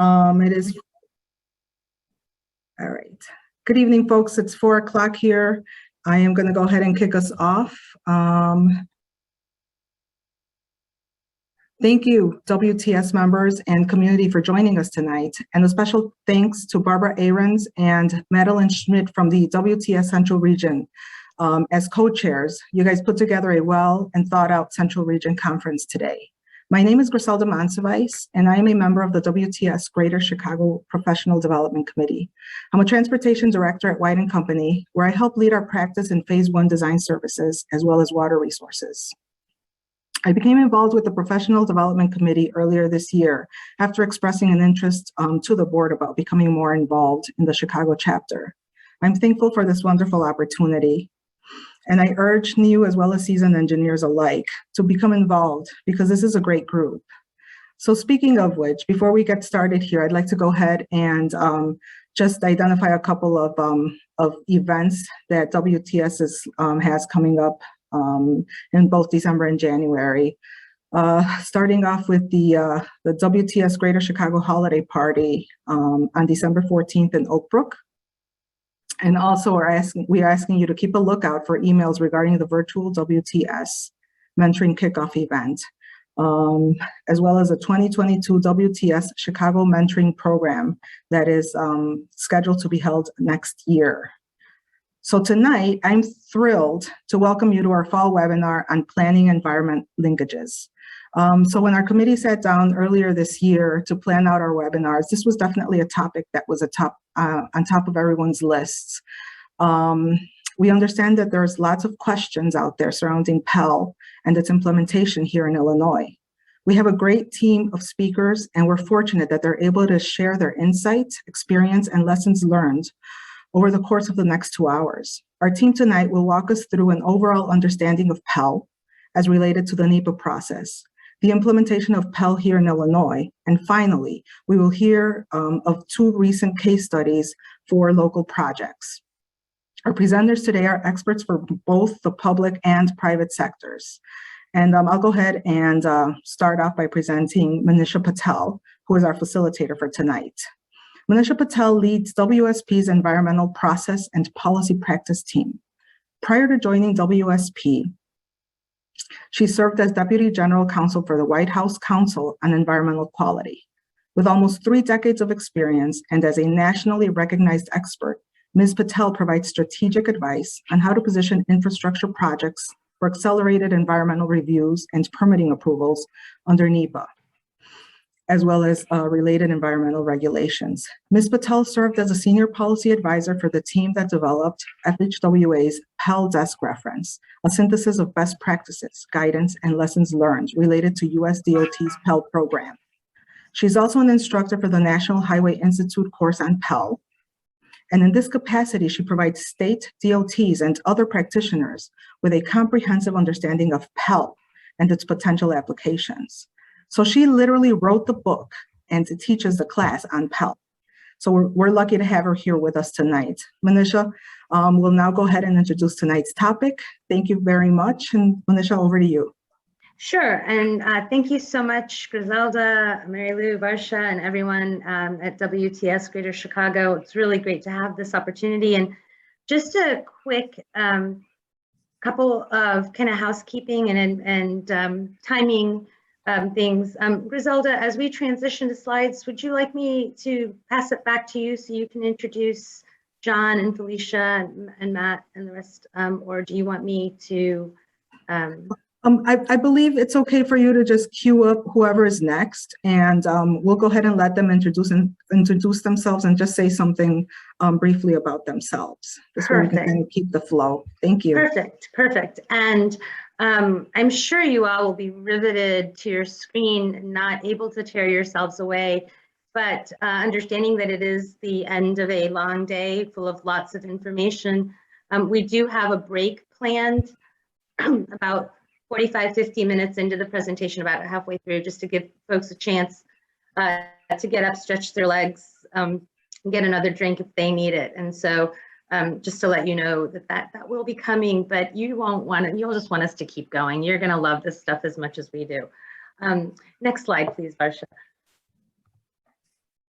It is, all right. Good evening, folks. It's 4 o'clock here. I am going to go ahead and kick us off. Thank you, WTS members and community, for joining us tonight. And a special thanks to Barbara Ahrens and Madeline Schmidt from the WTS Central Region as co-chairs. You guys put together a well and thought out Central Region conference today. My name is Griselda Monsivice, and I am a member of the WTS Greater Chicago Professional Development Committee. I'm a transportation director at White & Company, where I help lead our practice in Phase 1 design services, as well as water resources. I became involved with the Professional Development Committee earlier this year after expressing an interest to the board about becoming more involved in the Chicago chapter. I'm thankful for this wonderful opportunity, and I urge new as well as seasoned engineers alike to become involved because this is a great group. So speaking of which, before we get started here, I'd like to go ahead and just identify a couple of events that WTS has coming up in both December and January. Starting off with the WTS Greater Chicago Holiday Party on December 14th in Oak Brook. And also we are asking you to keep a lookout for emails regarding the virtual WTS mentoring kickoff event, as well as a 2022 WTS Chicago mentoring program that is scheduled to be held next year. So tonight, I'm thrilled to welcome you to our fall webinar on planning environment linkages. So when our committee sat down earlier this year to plan out our webinars, this was definitely a topic that was on top of everyone's lists. We understand that there's lots of questions out there surrounding PEL and its implementation here in Illinois. We have a great team of speakers, and we're fortunate that they're able to share their insights, experience, and lessons learned over the course of the next 2 hours. Our team tonight will walk us through an overall understanding of PEL as related to the NEPA process, the implementation of PEL here in Illinois, and finally, we will hear of 2 recent case studies for local projects. Our presenters today are experts for both the public and private sectors. And I'll go ahead and start off by presenting Manisha Patel, who is our facilitator for tonight. Manisha Patel leads WSP's Environmental Process and Policy Practice team. Prior to joining WSP, she served as Deputy General Counsel for the White House Council on Environmental Quality. With almost 3 decades of experience and as a nationally recognized expert, Ms. Patel provides strategic advice on how to position infrastructure projects for accelerated environmental reviews and permitting approvals under NEPA, as well as related environmental regulations. Ms. Patel served as a senior policy advisor for the team that developed FHWA's PEL Desk Reference, a synthesis of best practices, guidance, and lessons learned related to US DOT's PEL program. She's also an instructor for the National Highway Institute course on PEL. And in this capacity, she provides state DOTs and other practitioners with a comprehensive understanding of PEL and its potential applications. So she literally wrote the book and teaches the class on PEL. So we're lucky to have her here with us tonight. Manisha will now go ahead and introduce tonight's topic. Thank you very much. And Manisha, over to you. Sure, and thank you so much, Griselda, Mary Lou, Varsha, and everyone at WTS Greater Chicago. It's really great to have this opportunity. And just a quick couple of kind of housekeeping and timing things. Griselda, as we transition to slides, would you like me to pass it back to you so you can introduce John and Felecia and Matt and the rest, or do you want me to? I believe it's okay for you to just queue up whoever is next, and we'll go ahead and let them introduce themselves and just say something briefly about themselves. This way we can kind of keep the flow. Thank you. Perfect. And I'm sure you all will be riveted to your screen, not able to tear yourselves away, but understanding that it is the end of a long day full of lots of information. We do have a break planned about 45, 50 minutes into the presentation, about halfway through, just to give folks a chance to get up, stretch their legs, get another drink if they need it. And so just to let you know that will be coming, but you won't want it. You'll just want us to keep going. You're going to love this stuff as much as we do. Next slide, please, Varsha.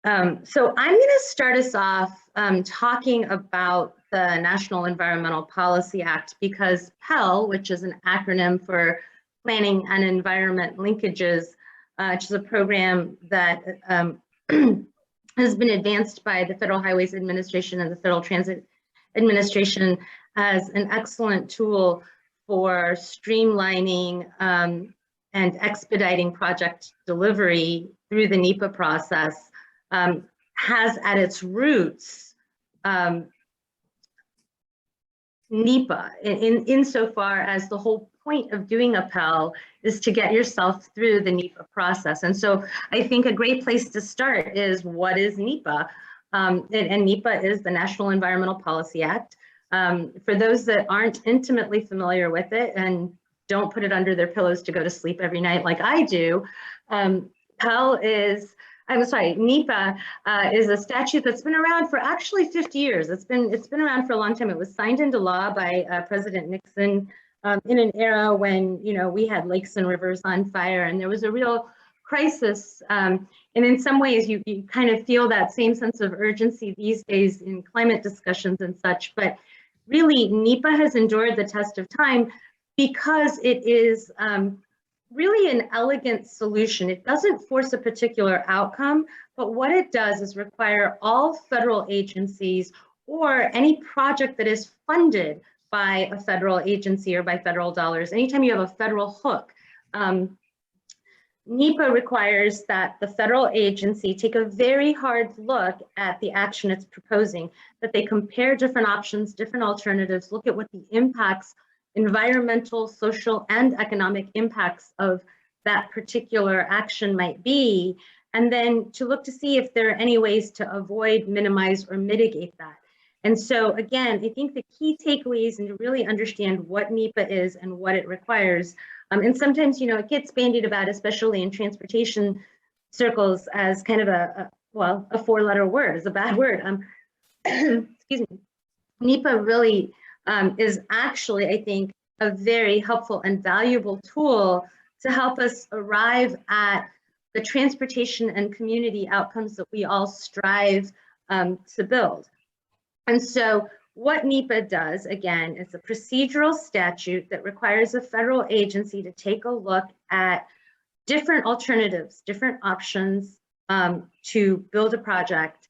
So I'm going to start us off talking about the National Environmental Policy Act, because PEL, which is an acronym for Planning and Environment Linkages, which is a program that has been advanced by the Federal Highways Administration and the Federal Transit Administration as an excellent tool for streamlining and expediting project delivery through the NEPA process, has at its roots NEPA insofar as the whole point of doing a PEL is to get yourself through the NEPA process. And so I think a great place to start is, what is NEPA? And NEPA is the National Environmental Policy Act. For those that aren't intimately familiar with it and don't put it under their pillows to go to sleep every night like I do, PEL is, I'm sorry, NEPA is a statute that's been around for actually 50 years. It's been around for a long time. It was signed into law by President Nixon in an era when, you know, we had lakes and rivers on fire, and there was a real crisis. And in some ways, you kind of feel that same sense of urgency these days in climate discussions and such. But really, NEPA has endured the test of time because it is really an elegant solution. It doesn't force a particular outcome, but what it does is require all federal agencies or any project that is funded by a federal agency or by federal dollars. Anytime you have a federal hook, NEPA requires that the federal agency take a very hard look at the action it's proposing, that they compare different options, different alternatives, look at what the impacts, environmental, social, and economic impacts of that particular action might be, and then to look to see if there are any ways to avoid, minimize, or mitigate that. And so again, I think the key takeaways and to really understand what NEPA is and what it requires, and sometimes, you know, it gets bandied about, especially in transportation circles, as kind of a four-letter word, is a bad word. Excuse me. NEPA really is actually, I think, a very helpful and valuable tool to help us arrive at the transportation and community outcomes that we all strive to build. And so what NEPA does, again, is a procedural statute that requires a federal agency to take a look at different alternatives, different options to build a project,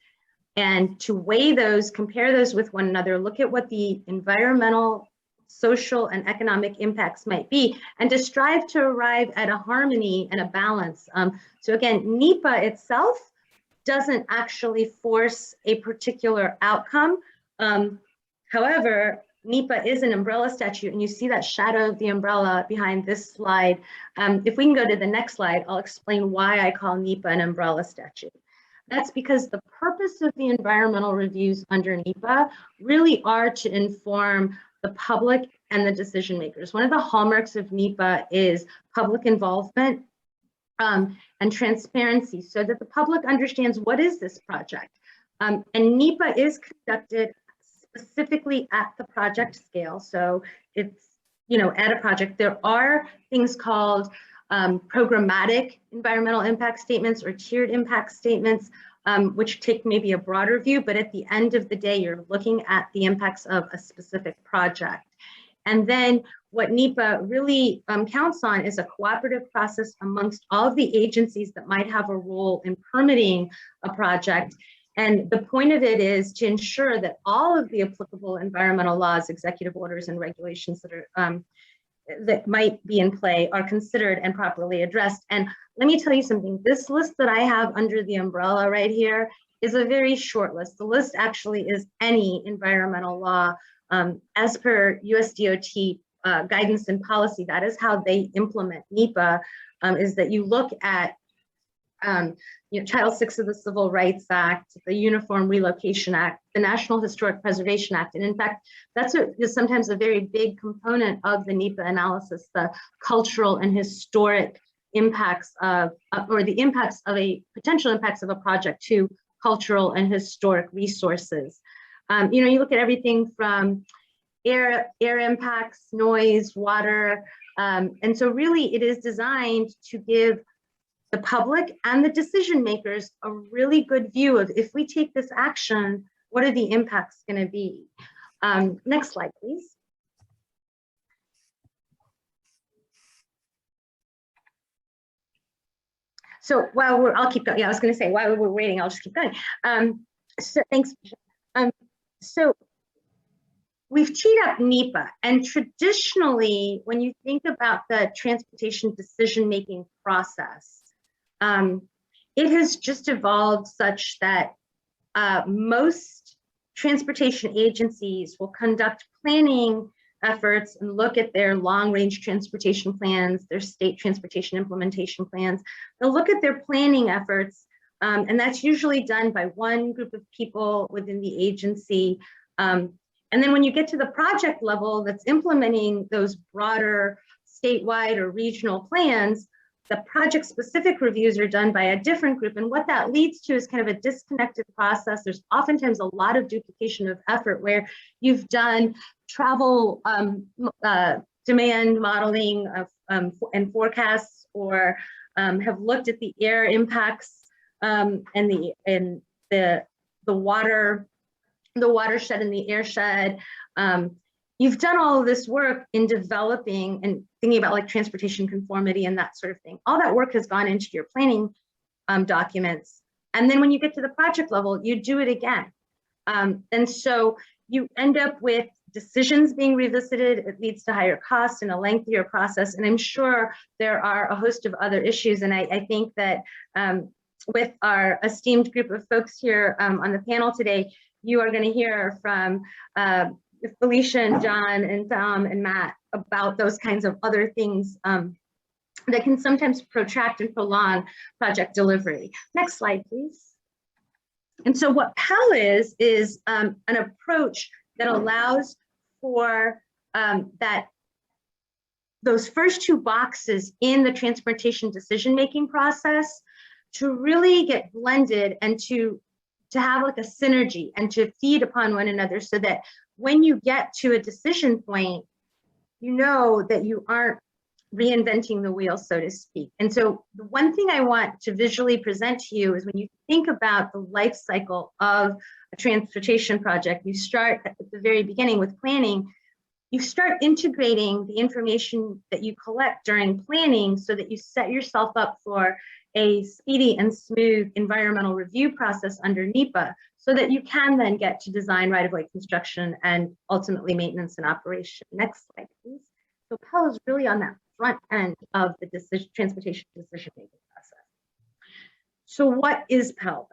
and to weigh those, compare those with one another, look at what the environmental, social, and economic impacts might be, and to strive to arrive at a harmony and a balance. So again, NEPA itself doesn't actually force a particular outcome. However, NEPA is an umbrella statute, and you see that shadow of the umbrella behind this slide. If we can go to the next slide, I'll explain why I call NEPA an umbrella statute. That's because the purpose of the environmental reviews under NEPA really are to inform the public and the decision makers. One of the hallmarks of NEPA is public involvement and transparency, so that the public understands, what is this project? And NEPA is conducted specifically at the project scale. So it's, you know, at a project, there are things called programmatic environmental impact statements or tiered impact statements, which take maybe a broader view, but at the end of the day, you're looking at the impacts of a specific project. And then what NEPA really counts on is a cooperative process amongst all of the agencies that might have a role in permitting a project. And the point of it is to ensure that all of the applicable environmental laws, executive orders, and regulations that are that might be in play are considered and properly addressed. And let me tell you something, this list that I have under the umbrella right here is a very short list. The list actually is any environmental law. As per US DOT guidance and policy, that is how they implement NEPA, is that you look at Title VI of the Civil Rights Act, the Uniform Relocation Act, the National Historic Preservation Act. And in fact, that's is sometimes a very big component of the NEPA analysis, the cultural and historic impacts of, or the impacts of potential impacts of a project to cultural and historic resources. You look at everything from air impacts, noise, water. And so really it is designed to give the public and the decision makers a really good view of, if we take this action, what are the impacts going to be? Next slide, please. So while I'll keep going. Yeah, I was going to say, while we're waiting, I'll just keep going. So thanks. So we've teed up NEPA, and traditionally, when you think about the transportation decision-making process, it has just evolved such that most transportation agencies will conduct planning efforts and look at their long-range transportation plans, their state transportation implementation plans. They'll look at their planning efforts, and that's usually done by one group of people within the agency. And then when you get to the project level that's implementing those broader statewide or regional plans, the project-specific reviews are done by a different group. And what that leads to is kind of a disconnected process. There's oftentimes a lot of duplication of effort where you've done travel demand modeling of, and forecasts, or have looked at the air impacts and the watershed and the airshed. You've done all of this work in developing and thinking about like transportation conformity and that sort of thing. All that work has gone into your planning documents. And then when you get to the project level, you do it again. And so you end up with decisions being revisited. It leads to higher costs and a lengthier process. And I'm sure there are a host of other issues. And I think that with our esteemed group of folks here on the panel today, you are going to hear from Felecia and John and Tom and Matt about those kinds of other things that can sometimes protract and prolong project delivery. Next slide, please. And so what PEL is an approach that allows for those first two boxes in the transportation decision-making process to really get blended and to have like a synergy and to feed upon one another, so that when you get to a decision point, you know that you aren't reinventing the wheel, so to speak. And so the one thing I want to visually present to you is when you think about the life cycle of a transportation project, you start at the very beginning with planning. You start integrating the information that you collect during planning so that you set yourself up for a speedy and smooth environmental review process under NEPA, so that you can then get to design, right-of-way construction, and ultimately maintenance and operation. Next slide, please. So PEL is really on that front end of the transportation decision-making process. So what is PEL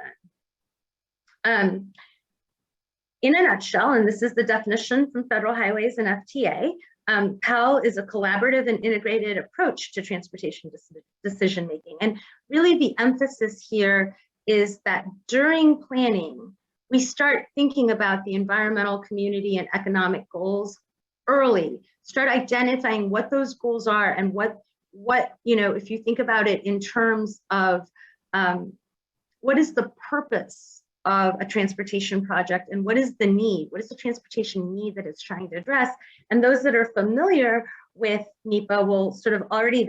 then? In a nutshell, and this is the definition from Federal Highways and FTA, PEL is a collaborative and integrated approach to transportation decision-making. And really the emphasis here is that during planning, we start thinking about the environmental, community, and economic goals early. Start identifying what those goals are and what if you think about it in terms of what is the purpose of a transportation project and what is the need? What is the transportation need that it's trying to address? And those that are familiar with NEPA will sort of already,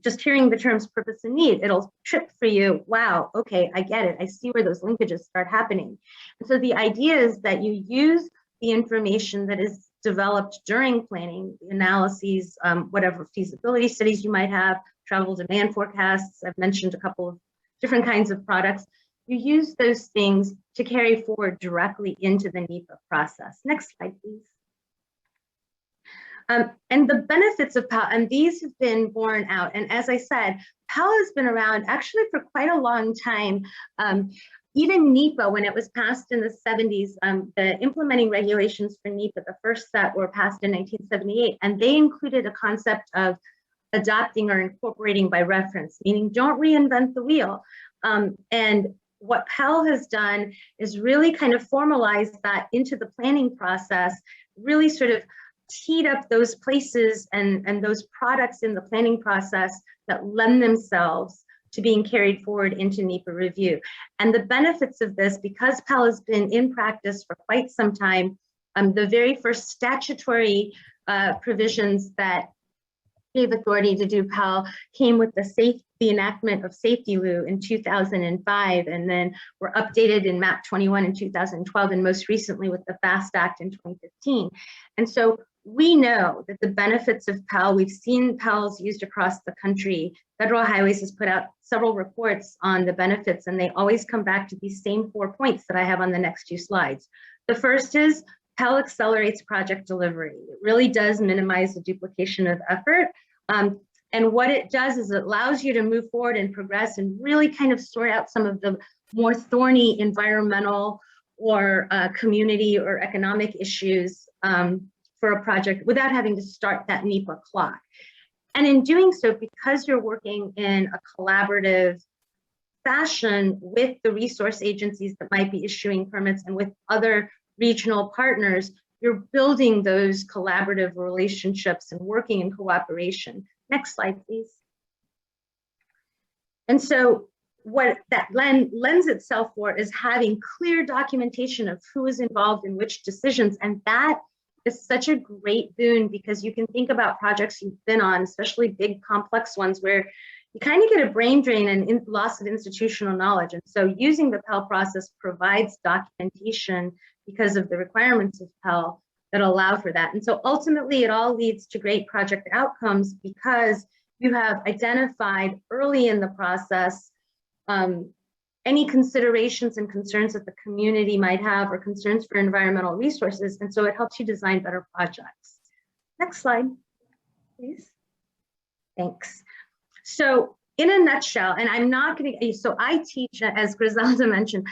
just hearing the terms purpose and need, it'll trip for you. Wow, okay, I get it. I see where those linkages start happening. And so the idea is that you use the information that is developed during planning, analyses, whatever feasibility studies you might have, travel demand forecasts. I've mentioned a couple of different kinds of products. You use those things to carry forward directly into the NEPA process. Next slide, please. And the benefits of PEL, and these have been borne out. And as I said, PEL has been around actually for quite a long time. Even NEPA, when it was passed in the 70s, the implementing regulations for NEPA, the first set were passed in 1978, and they included a concept of adopting or incorporating by reference, meaning don't reinvent the wheel. And what PEL has done is really kind of formalize that into the planning process, really sort of teed up those places and those products in the planning process that lend themselves to being carried forward into NEPA review. And the benefits of this, because PEL has been in practice for quite some time, the very first statutory provisions that gave authority to do PEL came with the enactment of Safety Lou in 2005, and then were updated in MAP 21 in 2012, and most recently with the FAST Act in 2015. And so we know that the benefits of PEL, we've seen PELs used across the country. Federal Highways has put out several reports on the benefits, and they always come back to these same 4 points that I have on the next 2 slides. The first is PEL accelerates project delivery. It really does minimize the duplication of effort. And what it does is it allows you to move forward and progress and really kind of sort out some of the more thorny environmental or community or economic issues for a project without having to start that NEPA clock. And in doing so, because you're working in a collaborative fashion with the resource agencies that might be issuing permits and with other regional partners, you're building those collaborative relationships and working in cooperation. Next slide, please. And so what that lends itself for is having clear documentation of who is involved in which decisions. And that is such a great boon, because you can think about projects you've been on, especially big complex ones, where you kind of get a brain drain and loss of institutional knowledge. And so using the PEL process provides documentation because of the requirements of PEL that allow for that. And so ultimately it all leads to great project outcomes, because you have identified early in the process any considerations and concerns that the community might have, or concerns for environmental resources. And so it helps you design better projects. Next slide, please. Thanks. So in a nutshell, and I'm not going to, so I teach, as Griselda mentioned,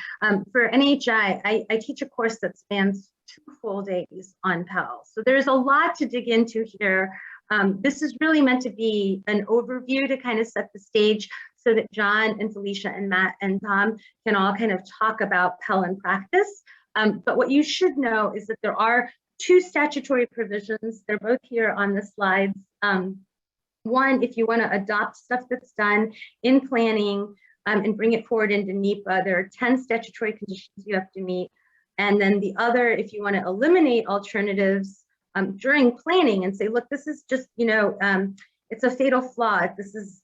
for NHI, I teach a course that spans 2 full days on PEL. So there's a lot to dig into here. This is really meant to be an overview to kind of set the stage so that John and Felecia and Matt and Tom can all kind of talk about PEL in practice. But what you should know is that there are 2 statutory provisions. They're both here on the slides. One, if you want to adopt stuff that's done in planning and bring it forward into NEPA, there are 10 statutory conditions you have to meet. And then the other, if you want to eliminate alternatives during planning and say, look, this is just, it's a fatal flaw. This is,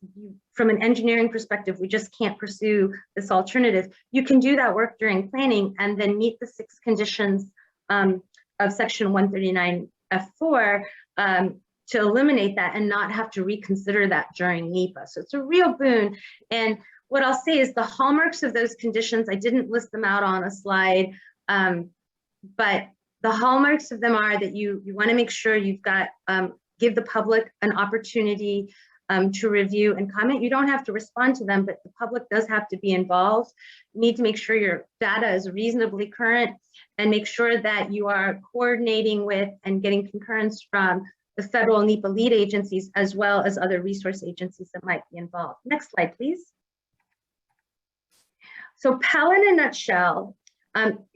from an engineering perspective, we just can't pursue this alternative. You can do that work during planning and then meet the 6 conditions of section 139F4 to eliminate that and not have to reconsider that during NEPA. So it's a real boon. And what I'll say is the hallmarks of those conditions, I didn't list them out on a slide, but the hallmarks of them are that you want to make sure you've got, give the public an opportunity to review and comment. You don't have to respond to them, but the public does have to be involved. You need to make sure your data is reasonably current and make sure that you are coordinating with and getting concurrence from the federal NEPA lead agencies, as well as other resource agencies that might be involved. Next slide, please. So PEL in a nutshell,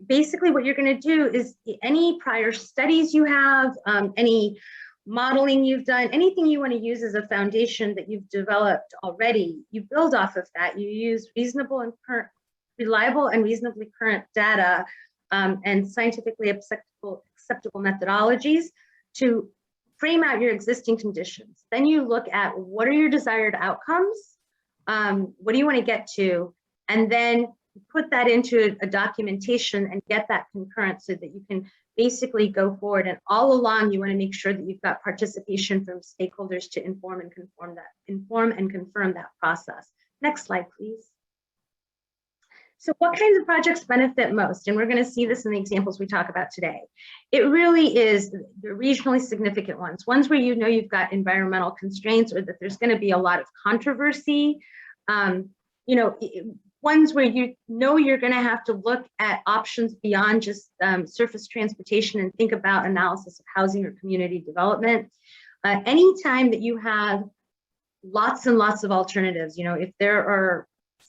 basically what you're going to do is any prior studies you have, any modeling you've done, anything you want to use as a foundation that you've developed already, you build off of that. You use reasonable and current, reliable and reasonably current data and scientifically acceptable methodologies to frame out your existing conditions. Then you look at what are your desired outcomes, what do you want to get to, and then put that into a documentation and get that concurrence so that you can basically go forward. And all along, you want to make sure that you've got participation from stakeholders to inform and confirm that process. Next slide, please. So what kinds of projects benefit most? And we're going to see this in the examples we talk about today. It really is the regionally significant ones where you know you've got environmental constraints or that there's going to be a lot of controversy. Ones where you know you're going to have to look at options beyond just surface transportation and think about analysis of housing or community development. Anytime that you have lots and lots of alternatives, if there are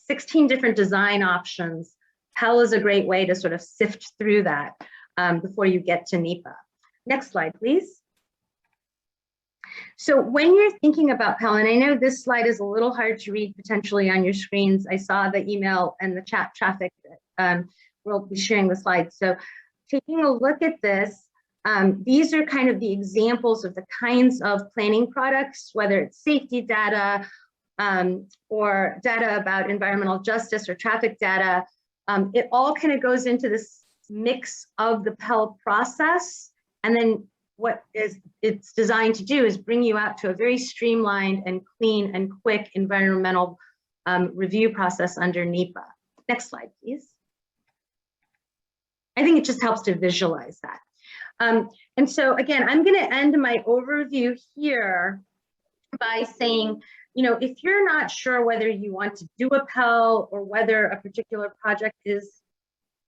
16 different design options, PEL is a great way to sort of sift through that before you get to NEPA. Next slide, please. So when you're thinking about PEL, and I know this slide is a little hard to read potentially on your screens. I saw the email and the chat traffic that we'll be sharing the slides. So taking a look at this, These are kind of the examples of the kinds of planning products, whether it's safety data or data about environmental justice or traffic data. It all kind of goes into this mix of the PEL process. And then what it's designed to do is bring you out to a very streamlined and clean and quick environmental review process under NEPA. Next slide, please. I think it just helps to visualize that. And so again, I'm going to end my overview here by saying, you know, if you're not sure whether you want to do a PEL or whether a particular project is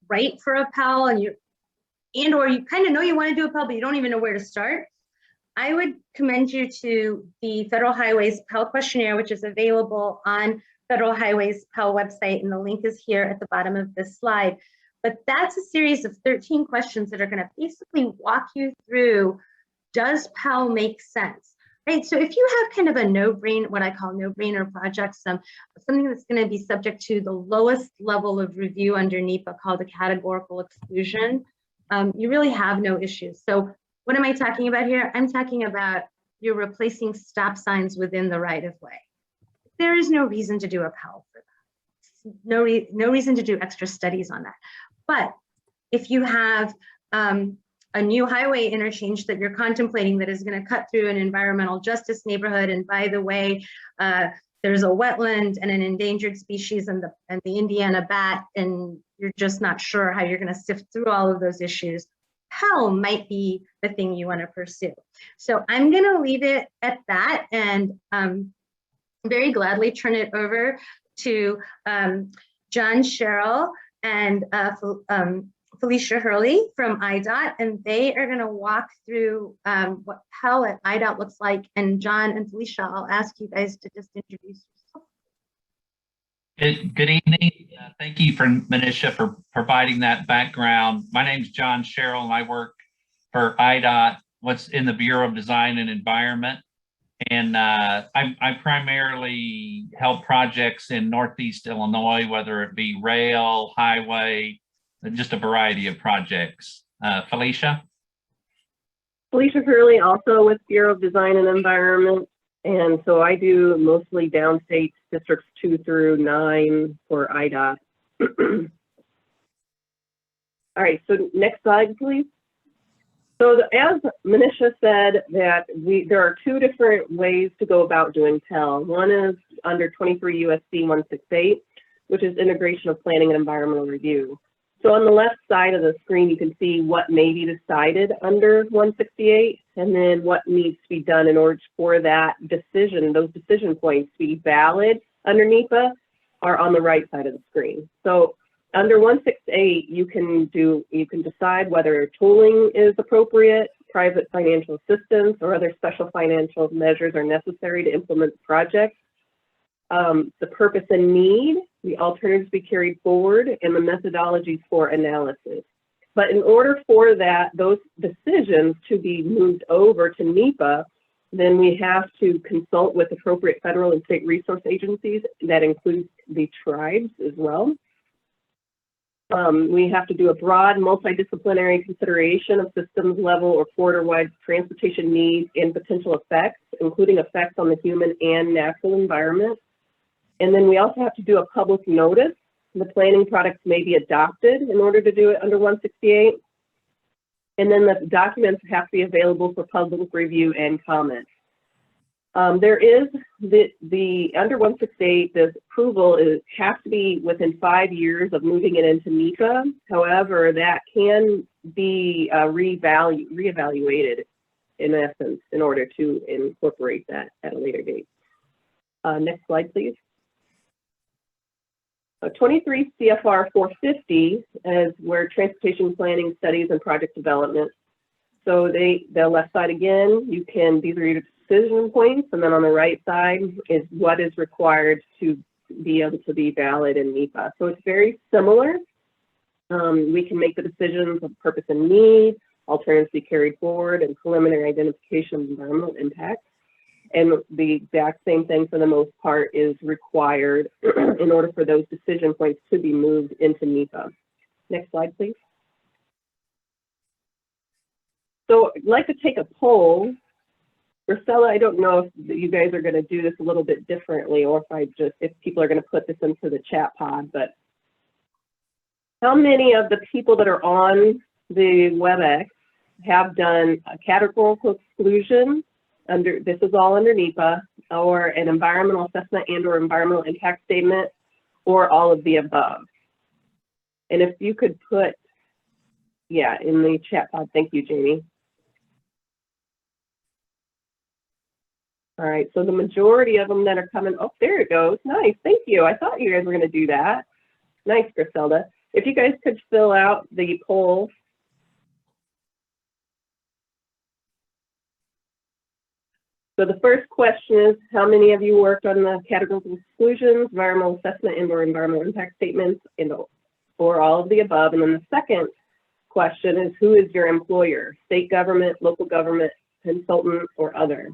right for a PEL, and or you kind of know you want to do a PEL, but you don't even know where to start, I would commend you to the Federal Highways PEL questionnaire, which is available on Federal Highways PEL website, and the link is here at the bottom of this slide. But that's a series of 13 questions that are going to basically walk you through, does PEL make sense? Right, so if you have kind of a no-brainer, what I call no-brainer projects, something that's going to be subject to the lowest level of review under NEPA called a categorical exclusion, you really have no issues. So what am I talking about here? I'm talking about you're replacing stop signs within the right-of-way. There is no reason to do a PEL for that. No reason to do extra studies on that. But if you have a new highway interchange that you're contemplating that is going to cut through an environmental justice neighborhood, and by the way, there's a wetland and an endangered species and the Indiana bat, and you're just not sure how you're going to sift through all of those issues, PEL might be the thing you want to pursue. So I'm going to leave it at that, and very gladly turn it over to John Sherrill and Felecia Hurley from IDOT, and they are going to walk through what PEL at IDOT looks like. And John and Felecia, I'll ask you guys to just introduce yourself. Good evening. Thank you, Manisha, for providing that background. My name is John Sherrill, and I work for IDOT, what's in the Bureau of Design and Environment. And I primarily help projects in Northeast Illinois, whether it be rail, highway, just a variety of projects. Felecia? Felecia Hurley, also with Bureau of Design and Environment. And so I do mostly downstate districts 2 through 9 for IDOT. All right, so next slide, please. So as Manisha said, that there are 2 different ways to go about doing PEL. One is under 23 U.S.C. 168, which is integration of planning and environmental review. So on the left side of the screen, you can see what may be decided under 168, and then what needs to be done in order for that decision, those decision points to be valid under NEPA, are on the right side of the screen. So under 168, you can decide whether tolling is appropriate, private financial assistance, or other special financial measures are necessary to implement the project. The purpose and need, the alternatives to be carried forward, and the methodologies for analysis. But in order for those decisions to be moved over to NEPA, then we have to consult with appropriate federal and state resource agencies. That includes the tribes as well. We have to do a broad multidisciplinary consideration of systems level or corridor-wide transportation needs and potential effects, including effects on the human and natural environment. And then we also have to do a public notice. The planning products may be adopted in order to do it under 168. And then the documents have to be available for public review and comment. There is under 168, the approval has to be within 5 years of moving it into NEPA. However, that can be reevaluated in essence in order to incorporate that at a later date. Next slide, please. 23 CFR 450 is where transportation planning, studies, and project development. So the left side again, these are your decision points, and then on the right side is what is required to be able to be valid in NEPA. So it's very similar. We can make the decisions of purpose and need, alternatives to be carried forward, and preliminary identification of environmental impact. And the exact same thing for the most part is required in order for those decision points to be moved into NEPA. Next slide, please. So I'd like to take a poll. Priscilla, I don't know if you guys are going to do this a little bit differently, or if people are going to put this into the chat pod, but how many of the people that are on the WebEx have done a categorical exclusion this is all under NEPA, or an environmental assessment and or environmental impact statement, or all of the above? And if you could put, yeah, in the chat pod. Thank you, Jamie. All right, so the majority of them that are coming, oh, there it goes. Nice, thank you. I thought you guys were gonna do that. Nice, Griselda. If you guys could fill out the poll. So the first question is, how many of you worked on the categorical exclusions, environmental assessment and or environmental impact statements, or all of the above? And then the second question is, who is your employer? State government, local government, consultant, or other?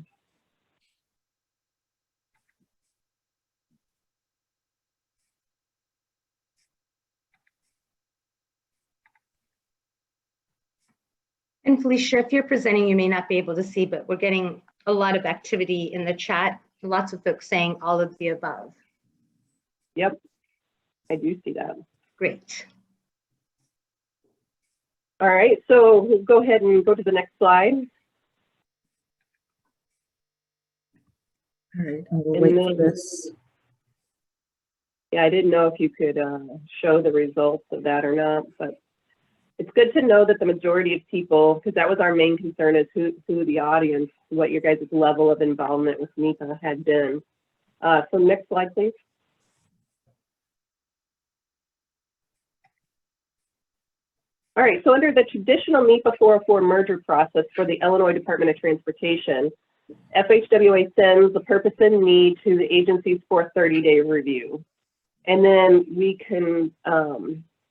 And Felicia, if you're presenting, you may not be able to see, but we're getting a lot of activity in the chat. Lots of folks saying all of the above. Yep, I do see that. Great. All right, so we'll go ahead and go to the next slide. All right, and we'll wait for this. Yeah, I didn't know if you could show the results of that or not, but it's good to know that the majority of people, because that was our main concern, is who the audience, what your guys' level of involvement with NEPA had been. So next slide, please. All right, so under the traditional NEPA 404 merger process for the Illinois Department of Transportation, FHWA sends the purpose and need to the agencies for a 30-day review. And then we can,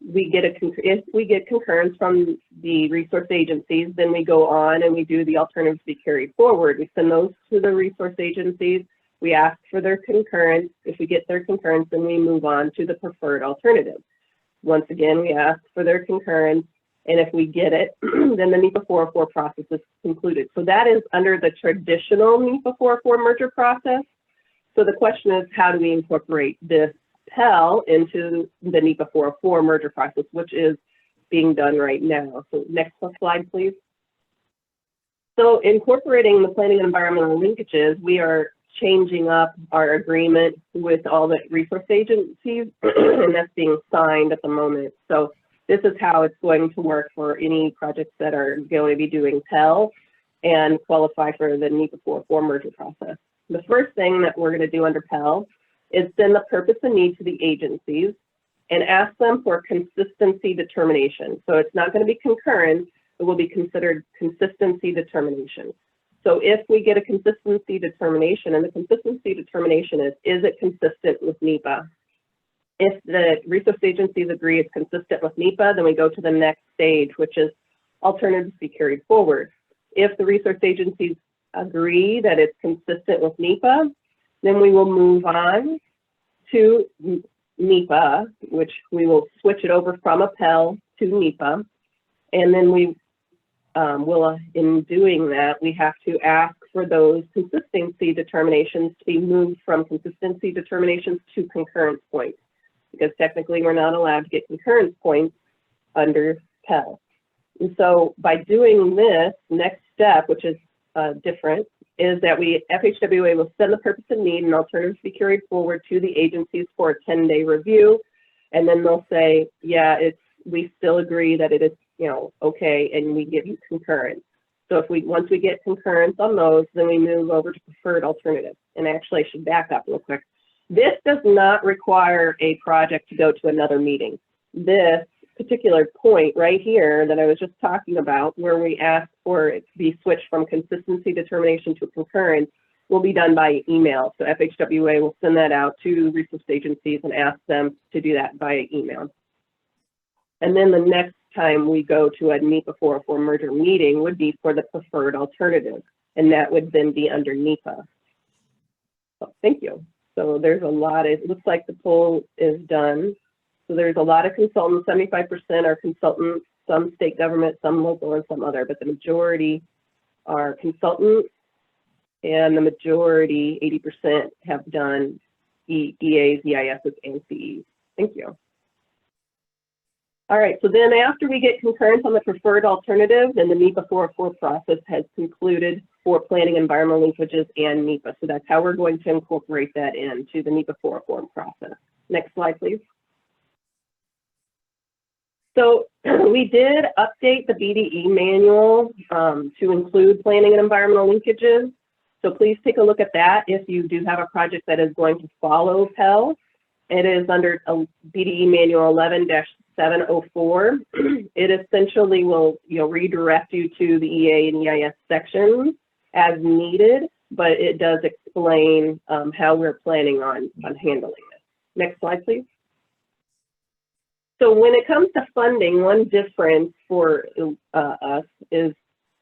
if we get concurrence from the resource agencies, then we go on and we do the alternatives to be carried forward. We send those to the resource agencies. We ask for their concurrence. If we get their concurrence, then we move on to the preferred alternative. Once again, we ask for their concurrence, and if we get it, then the NEPA 404 process is concluded. So that is under the traditional NEPA 404 merger process. So the question is, how do we incorporate this PEL into the NEPA 404 merger process, which is being done right now? So next slide, please. So incorporating the planning and environmental linkages, we are changing up our agreement with all the resource agencies, and that's being signed at the moment. So this is how it's going to work for any projects that are going to be doing PEL and qualify for the NEPA 404 merger process. The first thing that we're going to do under PEL is send the purpose and need to the agencies and ask them for consistency determination. So it's not going to be concurrent, it will be considered consistency determination. So if we get a consistency determination, and the consistency determination is it consistent with NEPA? If the resource agencies agree it's consistent with NEPA, then we go to the next stage, which is alternatives to be carried forward. If the resource agencies agree that it's consistent with NEPA, then we will move on to NEPA, which we will switch it over from a PEL to NEPA. And then we will, in doing that, we have to ask for those consistency determinations to be moved from consistency determinations to concurrence points, because technically we're not allowed to get concurrence points under PEL. And so by doing this next step, which is different, is that FHWA will send the purpose and need and alternatives to be carried forward to the agencies for a 10-day review. And then they'll say, yeah, we still agree that it is, okay, and we give you concurrence. So once we get concurrence on those, then we move over to preferred alternatives. And actually I should back up real quick. This does not require a project to go to another meeting. This particular point right here that I was just talking about, where we ask for it to be switched from consistency determination to concurrence, will be done by email. So FHWA will send that out to resource agencies and ask them to do that via email. And then the next time we go to a NEPA 404 merger meeting would be for the preferred alternative, and that would then be under NEPA. So thank you. So there's a lot, it looks like the poll is done. So there's a lot of consultants, 75% are consultants, some state government, some local, and some other, but the majority are consultants, and the majority, 80%, have done EAs, EISs, and CEs. Thank you. All right, so then after we get concurrence on the preferred alternative, then the NEPA 404 process has concluded for planning environmental linkages and NEPA. So that's how we're going to incorporate that into the NEPA 404 process. Next slide, please. So we did update the BDE manual to include planning and environmental linkages. So please take a look at that if you do have a project that is going to follow PEL. It is under BDE manual 11-704. It essentially will redirect you to the EA and EIS sections as needed, but it does explain how we're planning on handling it. Next slide, please. So when it comes to funding, one difference for us is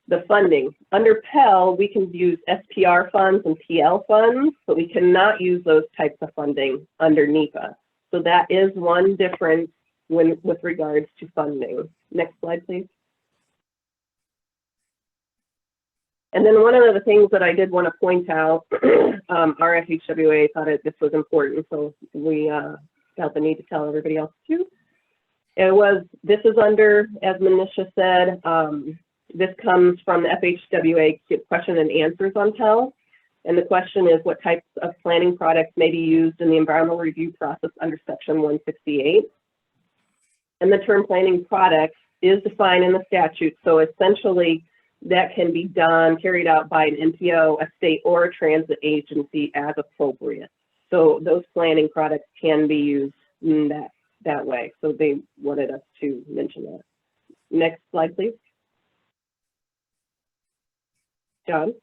the funding. Under PEL, we can use SPR funds and PL funds, but we cannot use those types of funding under NEPA. So that is one difference with regards to funding. Next slide, please. And then one of the things that I did want to point out, our FHWA thought this was important, so we felt the need to tell everybody else too. This is under, as Manisha said, this comes from the FHWA question and answers on PEL. And the question is, what types of planning products may be used in the environmental review process under section 168? And the term planning product is defined in the statute. So essentially that can be done, carried out by an NPO, a state or a transit agency as appropriate. So those planning products can be used in that way. So they wanted us to mention that. Next slide, please. John?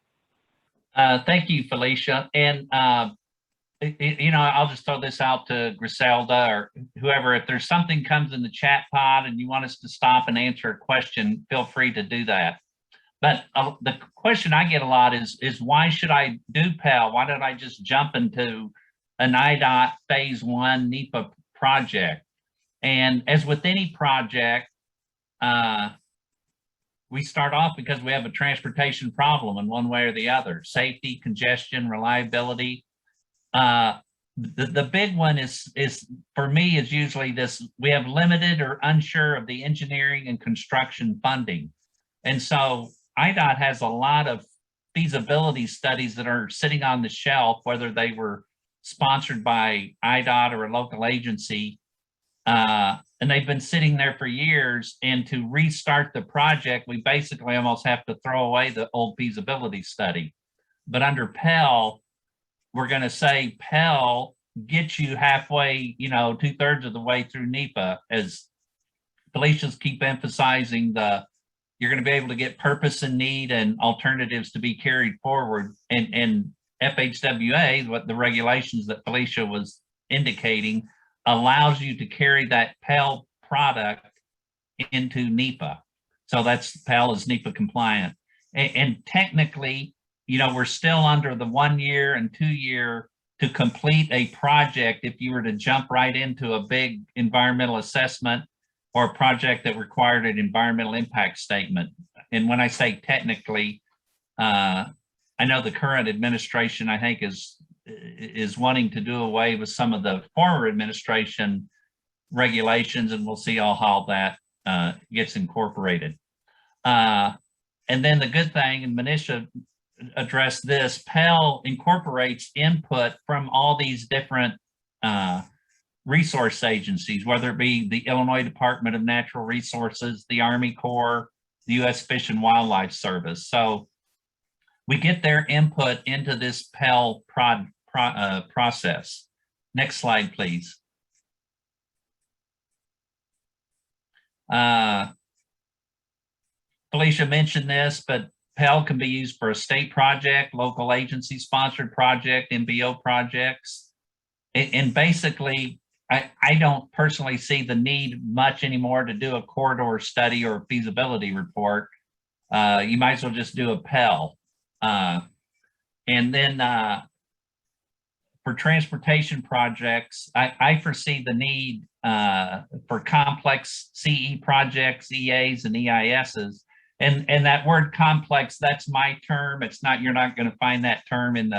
Thank you, Felecia. And, I'll just throw this out to Griselda or whoever. If there's something comes in the chat pod and you want us to stop and answer a question, feel free to do that. But the question I get a lot is why should I do PEL? Why don't I just jump into an IDOT phase 1 NEPA project? And as with any project, we start off because we have a transportation problem in one way or the other: safety, congestion, reliability. The big one is for me is usually this: we have limited or unsure of the engineering and construction funding. And so IDOT has a lot of feasibility studies that are sitting on the shelf, whether they were sponsored by IDOT or a local agency. And they've been sitting there for years, and to restart the project, we basically almost have to throw away the old feasibility study. But under PEL, we're going to say PEL gets you halfway, 2/3 of the way through NEPA, as Felicia's keep emphasizing you're going to be able to get purpose and need and alternatives to be carried forward. And FHWA, what the regulations that Felecia was indicating, allows you to carry that PEL product into NEPA. So that's PEL is NEPA compliant. And technically, we're still under the 1 year and 2 year to complete a project if you were to jump right into a big environmental assessment or a project that required an environmental impact statement. And when I say technically, I know the current administration, I think, is wanting to do away with some of the former administration regulations, and we'll see how that gets incorporated. And then the good thing, and Manisha addressed this, PEL incorporates input from all these different resource agencies, whether it be the Illinois Department of Natural Resources, the Army Corps, the U.S. Fish and Wildlife Service. So we get their input into this PEL process. Next slide, please. Felecia mentioned this, but PEL can be used for a state project, local agency sponsored project, MBO projects. And basically, I don't personally see the need much anymore to do a corridor study or a feasibility report. You might as well just do a PEL. And then for transportation projects, I foresee the need for complex CE projects, EAs and EISs. And that word complex, that's my term. It's not, you're not going to find that term in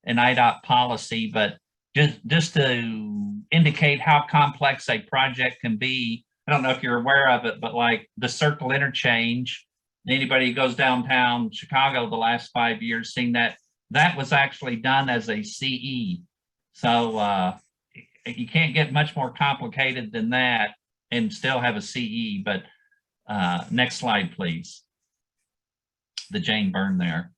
IDOT policy, but just to indicate how complex a project can be. I don't know if you're aware of it, but like the Circle Interchange, anybody who goes downtown Chicago the last 5 years seen that was actually done as a CE. So you can't get much more complicated than that and still have a CE. But next slide, please. The Jane Byrne there.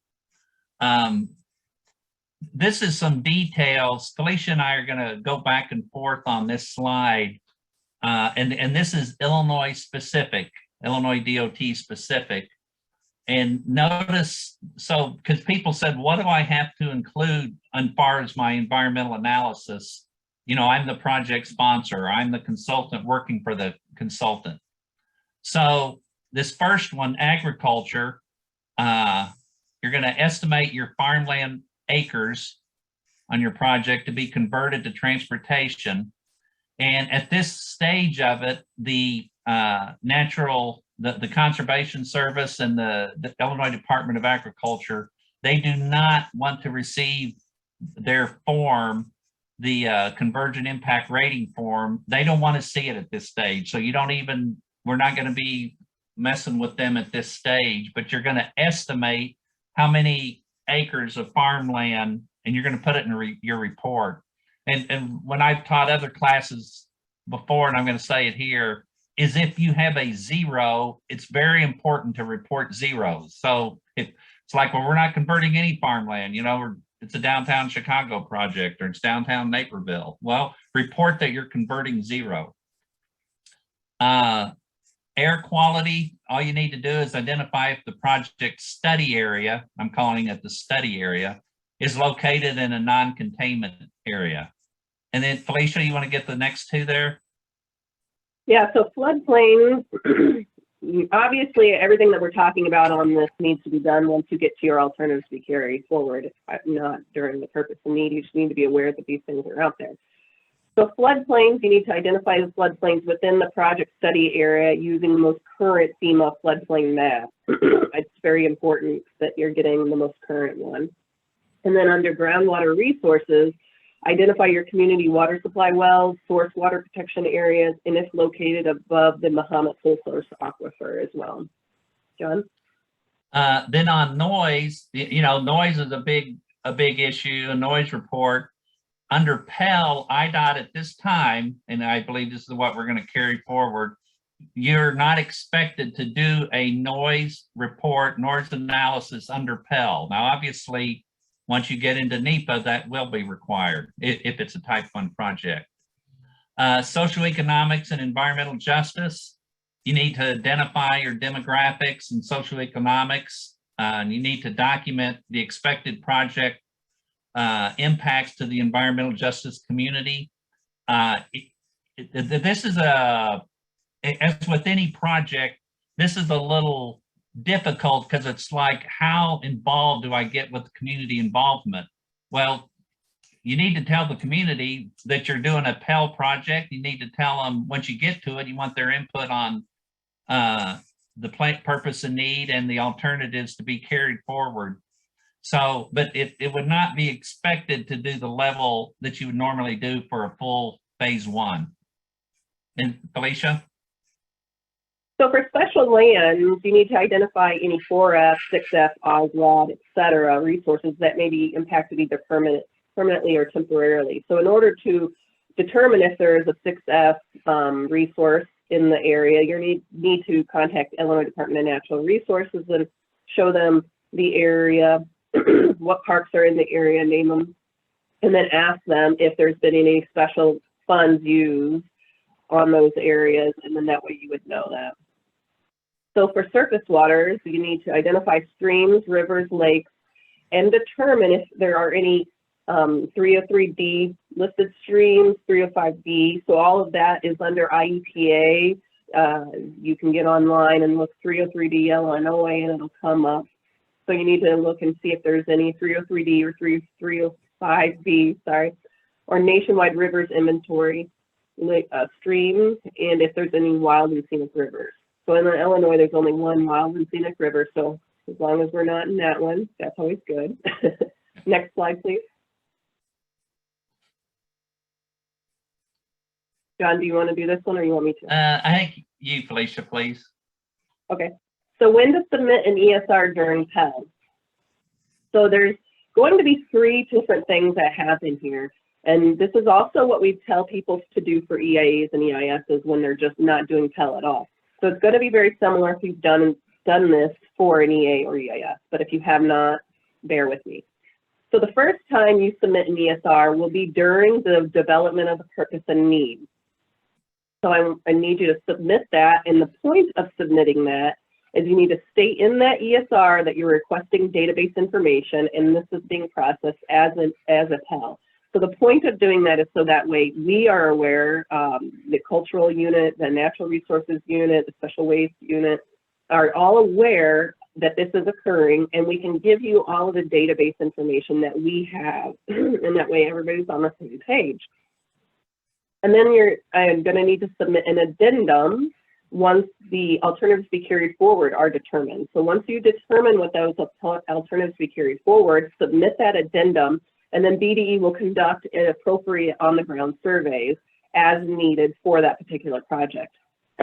This is some details. Felecia and I are going to go back and forth on this slide. And this is Illinois specific, Illinois DOT specific. And notice, so because people said, what do I have to include as far as my environmental analysis? You know, I'm the project sponsor, I'm the consultant working for the consultant. So this first one, agriculture, you're going to estimate your farmland acres on your project to be converted to transportation. And at this stage of it, the Conservation Service and the Illinois Department of Agriculture, they do not want to receive their form, the Convergent Impact Rating form. They don't want to see it at this stage. So we're not going to be messing with them at this stage, but you're going to estimate how many acres of farmland, and you're going to put it in your report. And when I've taught other classes before, and I'm going to say it here, is if you have a zero, it's very important to report zeros. So it's like, well, we're not converting any farmland, you know, it's a downtown Chicago project or it's downtown Naperville. Well, report that you're converting zero. Air quality, all you need to do is identify if the project study area, I'm calling it the study area, is located in a non-containment area. And then Felecia, you want to get the next two there? Yeah, so floodplains, obviously everything that we're talking about on this needs to be done once you get to your alternatives to be carried forward, not during the purpose and need. You just need to be aware that these things are out there. So floodplains, you need to identify the floodplains within the project study area using the most current FEMA floodplain map. It's very important that you're getting the most current one. And then under groundwater resources, identify your community water supply wells, source water protection areas, and if located above the Mahomet full source aquifer as well. John? Then on noise, you know, noise is a big issue, a noise report. Under PEL, IDOT at this time, and I believe this is what we're going to carry forward, you're not expected to do a noise report, noise analysis under PEL. Now, obviously, once you get into NEPA, that will be required if it's a type 1 project. Socioeconomics and environmental justice, you need to identify your demographics and socioeconomics, and you need to document the expected project impacts to the environmental justice community. This is as with any project, this is a little difficult because it's like, how involved do I get with community involvement? Well, you need to tell the community that you're doing a PEL project. You need to tell them once you get to it, you want their input on the plant purpose and need and the alternatives to be carried forward. So, but it would not be expected to do the level that you would normally do for a full phase 1. And Felecia? So for special lands, you need to identify any 4F, 6F, OSROD, et cetera, resources that may be impacted either permanently or temporarily. So in order to determine if there is a 6F resource in the area, you need to contact Illinois Department of Natural Resources and show them the area, what parks are in the area, name them, and then ask them if there's been any special funds used on those areas, and then that way you would know that. So for surface waters, you need to identify streams, rivers, lakes, and determine if there are any 303D listed streams, 305B. So all of that is under IEPA. You can get online and look 303D Illinois and it'll come up. So you need to look and see if there's any 303D or 305B, sorry. or nationwide rivers inventory, streams, and if there's any wild and scenic rivers. So in Illinois, there's only one wild and scenic river, so as long as we're not in that one, that's always good. Next slide, please. John, do you want to do this one or you want me to? I think you, Felecia, please. Okay. So when to submit an ESR during PEL? So there's going to be 3 different things that happen here. And this is also what we tell people to do for EIAs and EISs when they're just not doing PEL at all. So it's going to be very similar if you've done this for an EA or EIS, but if you have not, bear with me. So the first time you submit an ESR will be during the development of the purpose and need. So I need you to submit that, and the point of submitting that is you need to state in that ESR that you're requesting database information, and this is being processed as a PEL. So the point of doing that is so that way we are aware, the cultural unit, the natural resources unit, the special waste unit are all aware that this is occurring, and we can give you all of the database information that we have, and that way everybody's on the same page. And then I'm going to need to submit an addendum once the alternatives to be carried forward are determined. So once you determine what those alternatives to be carried forward, submit that addendum, and then BDE will conduct an appropriate on-the-ground surveys as needed for that particular project.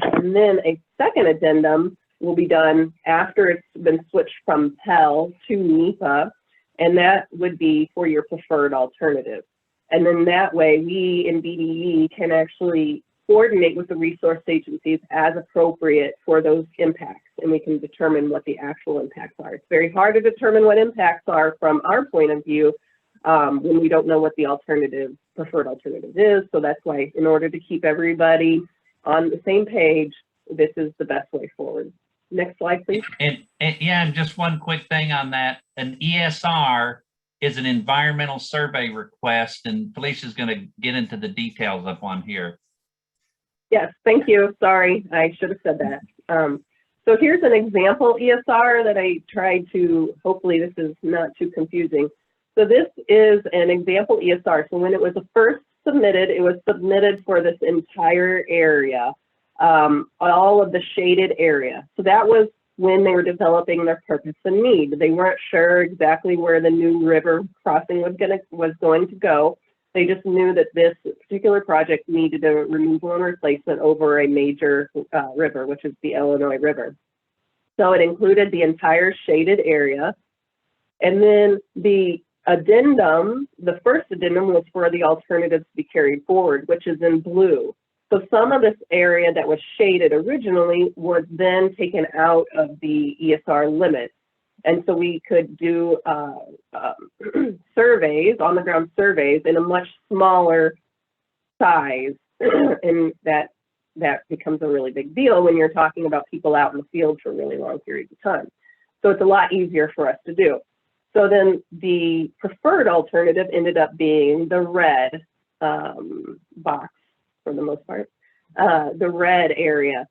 And then a second addendum will be done after it's been switched from PEL to NEPA, and that would be for your preferred alternative. And then that way we in BDE can actually coordinate with the resource agencies as appropriate for those impacts, and we can determine what the actual impacts are. It's very hard to determine what impacts are from our point of view when we don't know what the preferred alternative is. So that's why, in order to keep everybody on the same page, this is the best way forward. Next slide, please. And yeah, and just one quick thing on that. An ESR is an environmental survey request, and Felicia's going to get into the details up on here. Yes, thank you. Sorry, I should have said that. So here's an example ESR that I tried to, hopefully this is not too confusing. So this is an example ESR. So when it was first submitted, it was submitted for this entire area, all of the shaded area. So that was when they were developing their purpose and need. They weren't sure exactly where the new river crossing was going to go. They just knew that this particular project needed a removal and replacement over a major river, which is the Illinois River. So it included the entire shaded area. And then the addendum, the first addendum was for the alternatives to be carried forward, which is in blue. So some of this area that was shaded originally was then taken out of the ESR limit. And so we could do surveys, on-the-ground surveys in a much smaller size. And that becomes a really big deal when you're talking about people out in the field for really long periods of time. So it's a lot easier for us to do. So then the preferred alternative ended up being the red box for the most part. The red area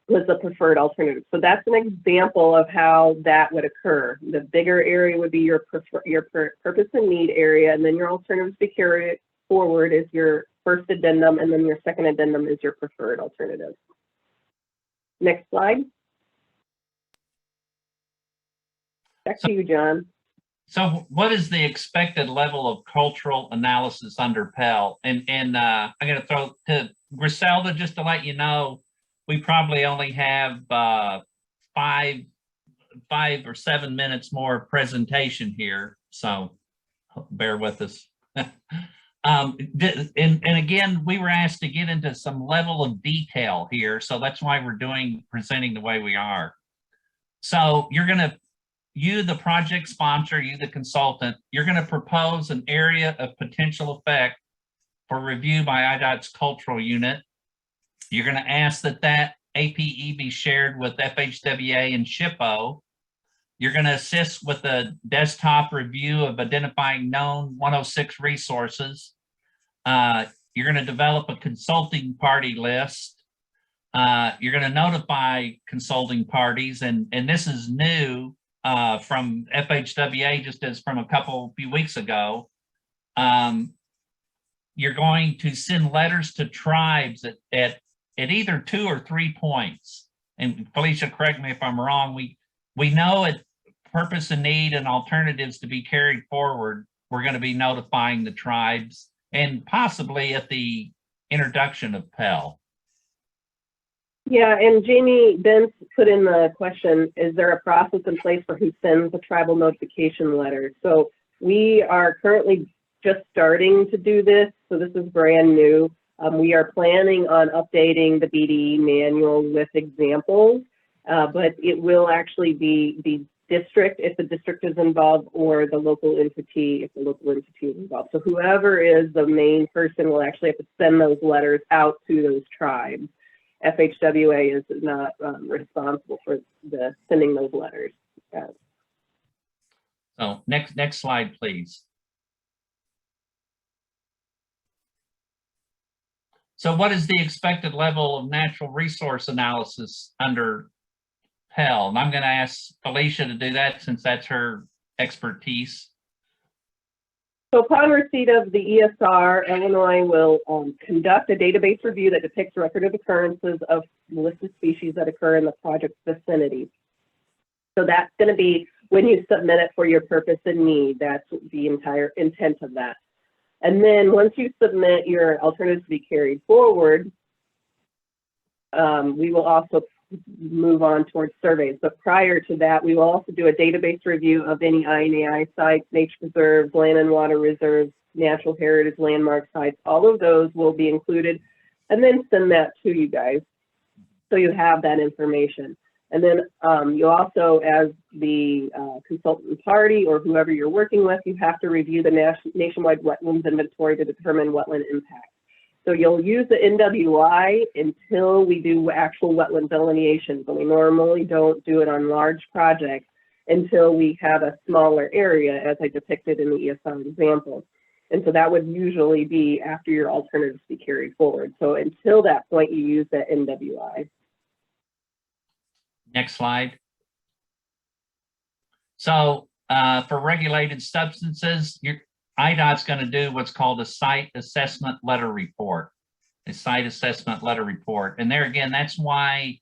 was the preferred alternative. So that's an example of how that would occur. The bigger area would be your purpose and need area, and then your alternatives to carry forward is your first addendum, and then your second addendum is your preferred alternative. Next slide. Back to you, John. So what is the expected level of cultural analysis under PEL? And I'm going to throw to Griselda just to let you know, we probably only have 5 or 7 minutes more presentation here, so bear with us. And again, we were asked to get into some level of detail here, so that's why we're presenting the way we are. So you, the project sponsor, you, the consultant, you're going to propose an area of potential effect for review by IDOT's cultural unit. You're going to ask that APE be shared with FHWA and SHPO. You're going to assist with a desktop review of identifying known 106 resources. You're going to develop a consulting party list. You're going to notify consulting parties, and this is new from FHWA, just as from few weeks ago. you're going to send letters to tribes at either 2 or 3 points. And Felecia, correct me if I'm wrong, we know at purpose and need and alternatives to be carried forward, we're going to be notifying the tribes and possibly at the introduction of PEL. Yeah, and Jamie Benz put in the question, is there a process in place for who sends the tribal notification letter? So we are currently just starting to do this, so this is brand new. We are planning on updating the BDE manual with examples, but it will actually be the district if the district is involved, or the local entity if the local entity is involved. So whoever is the main person will actually have to send those letters out to those tribes. FHWA is not responsible for sending those letters. So next slide, please. So what is the expected level of natural resource analysis under PEL? And I'm going to ask Felecia to do that since that's her expertise. So upon receipt of the ESR, Illinois will conduct a database review that depicts record of occurrences of listed species that occur in the project's vicinity. So that's going to be when you submit it for your purpose and need. That's the entire intent of that. And then once you submit your alternatives to be carried forward, we will also move on towards surveys. But prior to that, we will also do a database review of any INAI sites, nature preserves, land and water reserves, natural heritage landmark sites. All of those will be included, and then send that to you guys so you have that information. And then you also, as the consultant party or whoever you're working with, you have to review the nationwide wetlands inventory to determine wetland impact. So you'll use the NWI until we do actual wetland delineations, and we normally don't do it on large projects until we have a smaller area, as I depicted in the ESR example. And so that would usually be after your alternatives be carried forward. So until that point, you use that NWI. Next slide. So for regulated substances, IDOT's going to do what's called a site assessment letter report. A site assessment letter report. And there again, that's why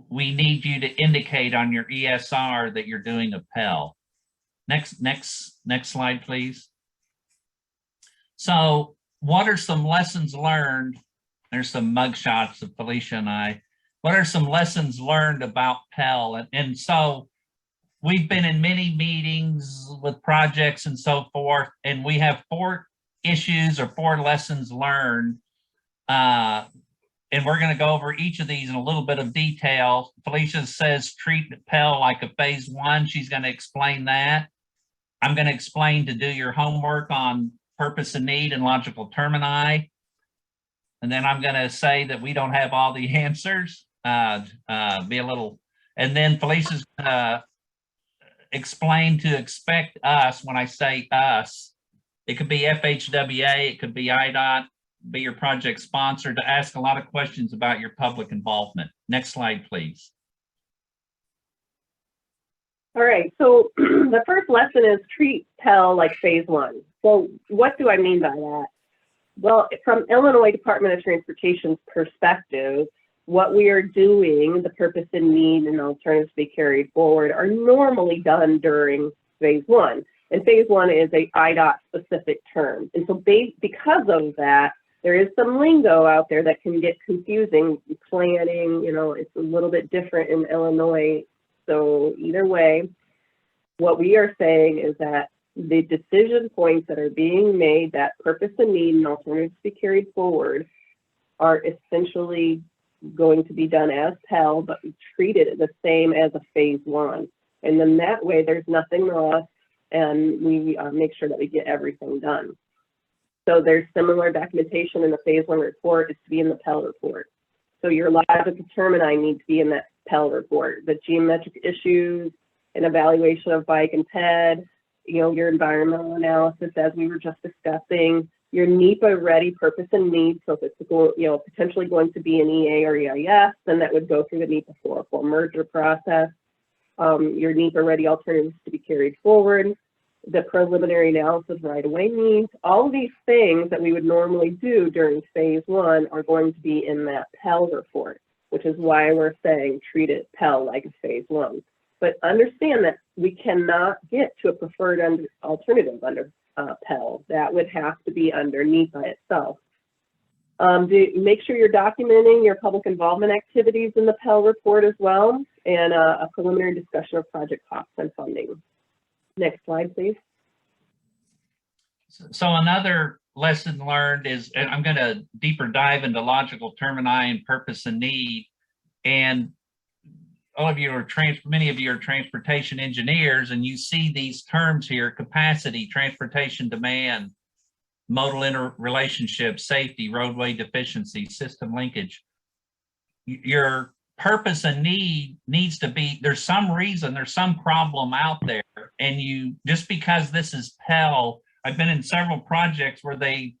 we need you to indicate on your ESR that you're doing a PEL. Next slide, please. So what are some lessons learned? There's some mugshots of Felecia and I. What are some lessons learned about PEL? And so we've been in many meetings with projects and so forth, and we have 4 issues or 4 lessons learned. And we're going to go over each of these in a little bit of detail. Felecia says treat PEL like a phase 1. She's going to explain that. I'm going to explain to do your homework on purpose and need and logical termini. And then I'm going to say that we don't have all the answers. Be a little, and then Felicia's going to explain to expect us. When I say us, it could be FHWA, it could be IDOT, be your project sponsor, to ask a lot of questions about your public involvement. Next slide, please. All right, so the first lesson is treat PEL like phase 1. So what do I mean by that? Well, from Illinois Department of Transportation's perspective, what we are doing, the purpose and need and alternatives to be carried forward, are normally done during phase 1. And phase 1 is a IDOT specific term. And so because of that, there is some lingo out there that can get confusing. Planning, you know, it's a little bit different in Illinois. So either way, what we are saying is that the decision points that are being made, that purpose and need and alternatives to be carried forward, are essentially going to be done as PEL, but we treat it the same as a phase 1. And then that way there's nothing lost, and we make sure that we get everything done. So there's similar documentation in the phase 1 report is to be in the PEL report. So your logical termini need to be in that PEL report. The geometric issues and evaluation of bike and PED, you know, your environmental analysis, as we were just discussing, your NEPA ready purpose and need. So if it's, you know, potentially going to be an EA or EIS, then that would go through the NEPA 404 merger process. Your NEPA ready alternatives to be carried forward. the preliminary analysis right-of-way needs. All of these things that we would normally do during phase one are going to be in that PEL report, which is why we're saying treat it PEL like a phase one. But understand that we cannot get to a preferred alternative under PEL. That would have to be under NEPA itself. Make sure you're documenting your public involvement activities in the PEL report as well, and a preliminary discussion of project costs and funding. Next slide, please. So another lesson learned is, and I'm going to deeper dive into logical termini and purpose and need. And all of you are many of you are transportation engineers, and you see these terms here: capacity, transportation demand, modal interrelationship, safety, roadway deficiency, system linkage. Your purpose and need needs to be, there's some reason, there's some problem out there, and you, just because this is PEL, I've been in several projects where the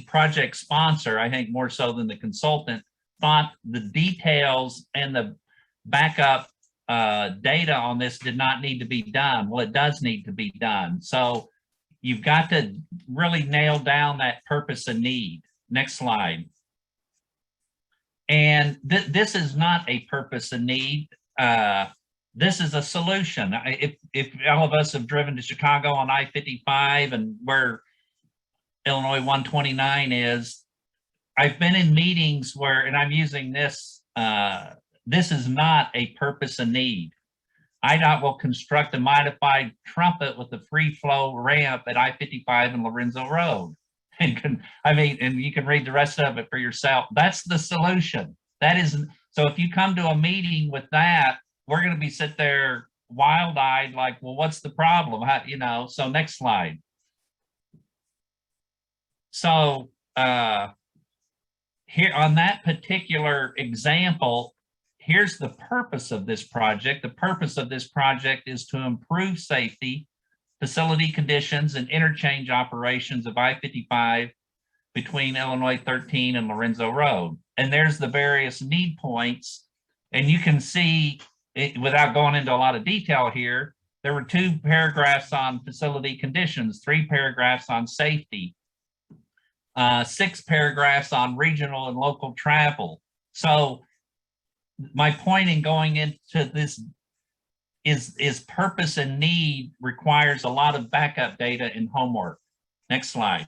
project sponsor, I think more so than the consultant, thought the details and the backup data on this did not need to be done. Well, it does need to be done. So you've got to really nail down that purpose and need. Next slide. And this is not a purpose and need. This is a solution. If all of us have driven to Chicago on I-55 and where Illinois 129 is, I've been in meetings where, and I'm using this, this is not a purpose and need. IDOT will construct a modified trumpet with a free flow ramp at I-55 and Lorenzo Road. And and you can read the rest of it for yourself. That's the solution. That is, so if you come to a meeting with that, we're going to be sit there wild-eyed like, well, what's the problem? How, you know, so next slide. So here on that particular example, here's the purpose of this project. The purpose of this project is to improve safety, facility conditions, and interchange operations of I-55 between Illinois 13 and Lorenzo Road. And there's the various need points. And you can see, without going into a lot of detail here, there were 2 paragraphs on facility conditions, 3 paragraphs on safety, 6 paragraphs on regional and local travel. So my point in going into this is purpose and need requires a lot of backup data and homework. Next slide.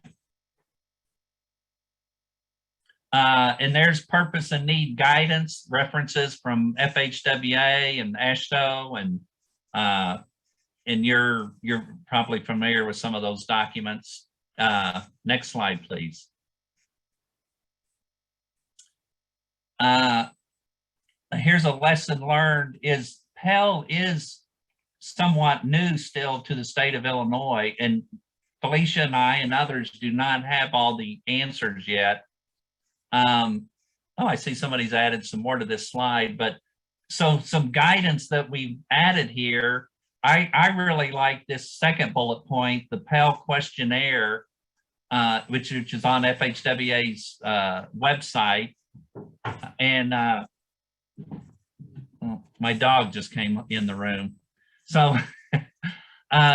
And there's purpose and need guidance, references from FHWA and AASHTO, and you're probably familiar with some of those documents. Next slide, please. Here's a lesson learned is PEL is somewhat new still to the state of Illinois, and Felecia and I and others do not have all the answers yet. Oh, I see somebody's added some more to this slide, but so some guidance that we've added here. I really like this second bullet point, the PEL questionnaire, which is on FHWA's website. And my dog just came in the room. So,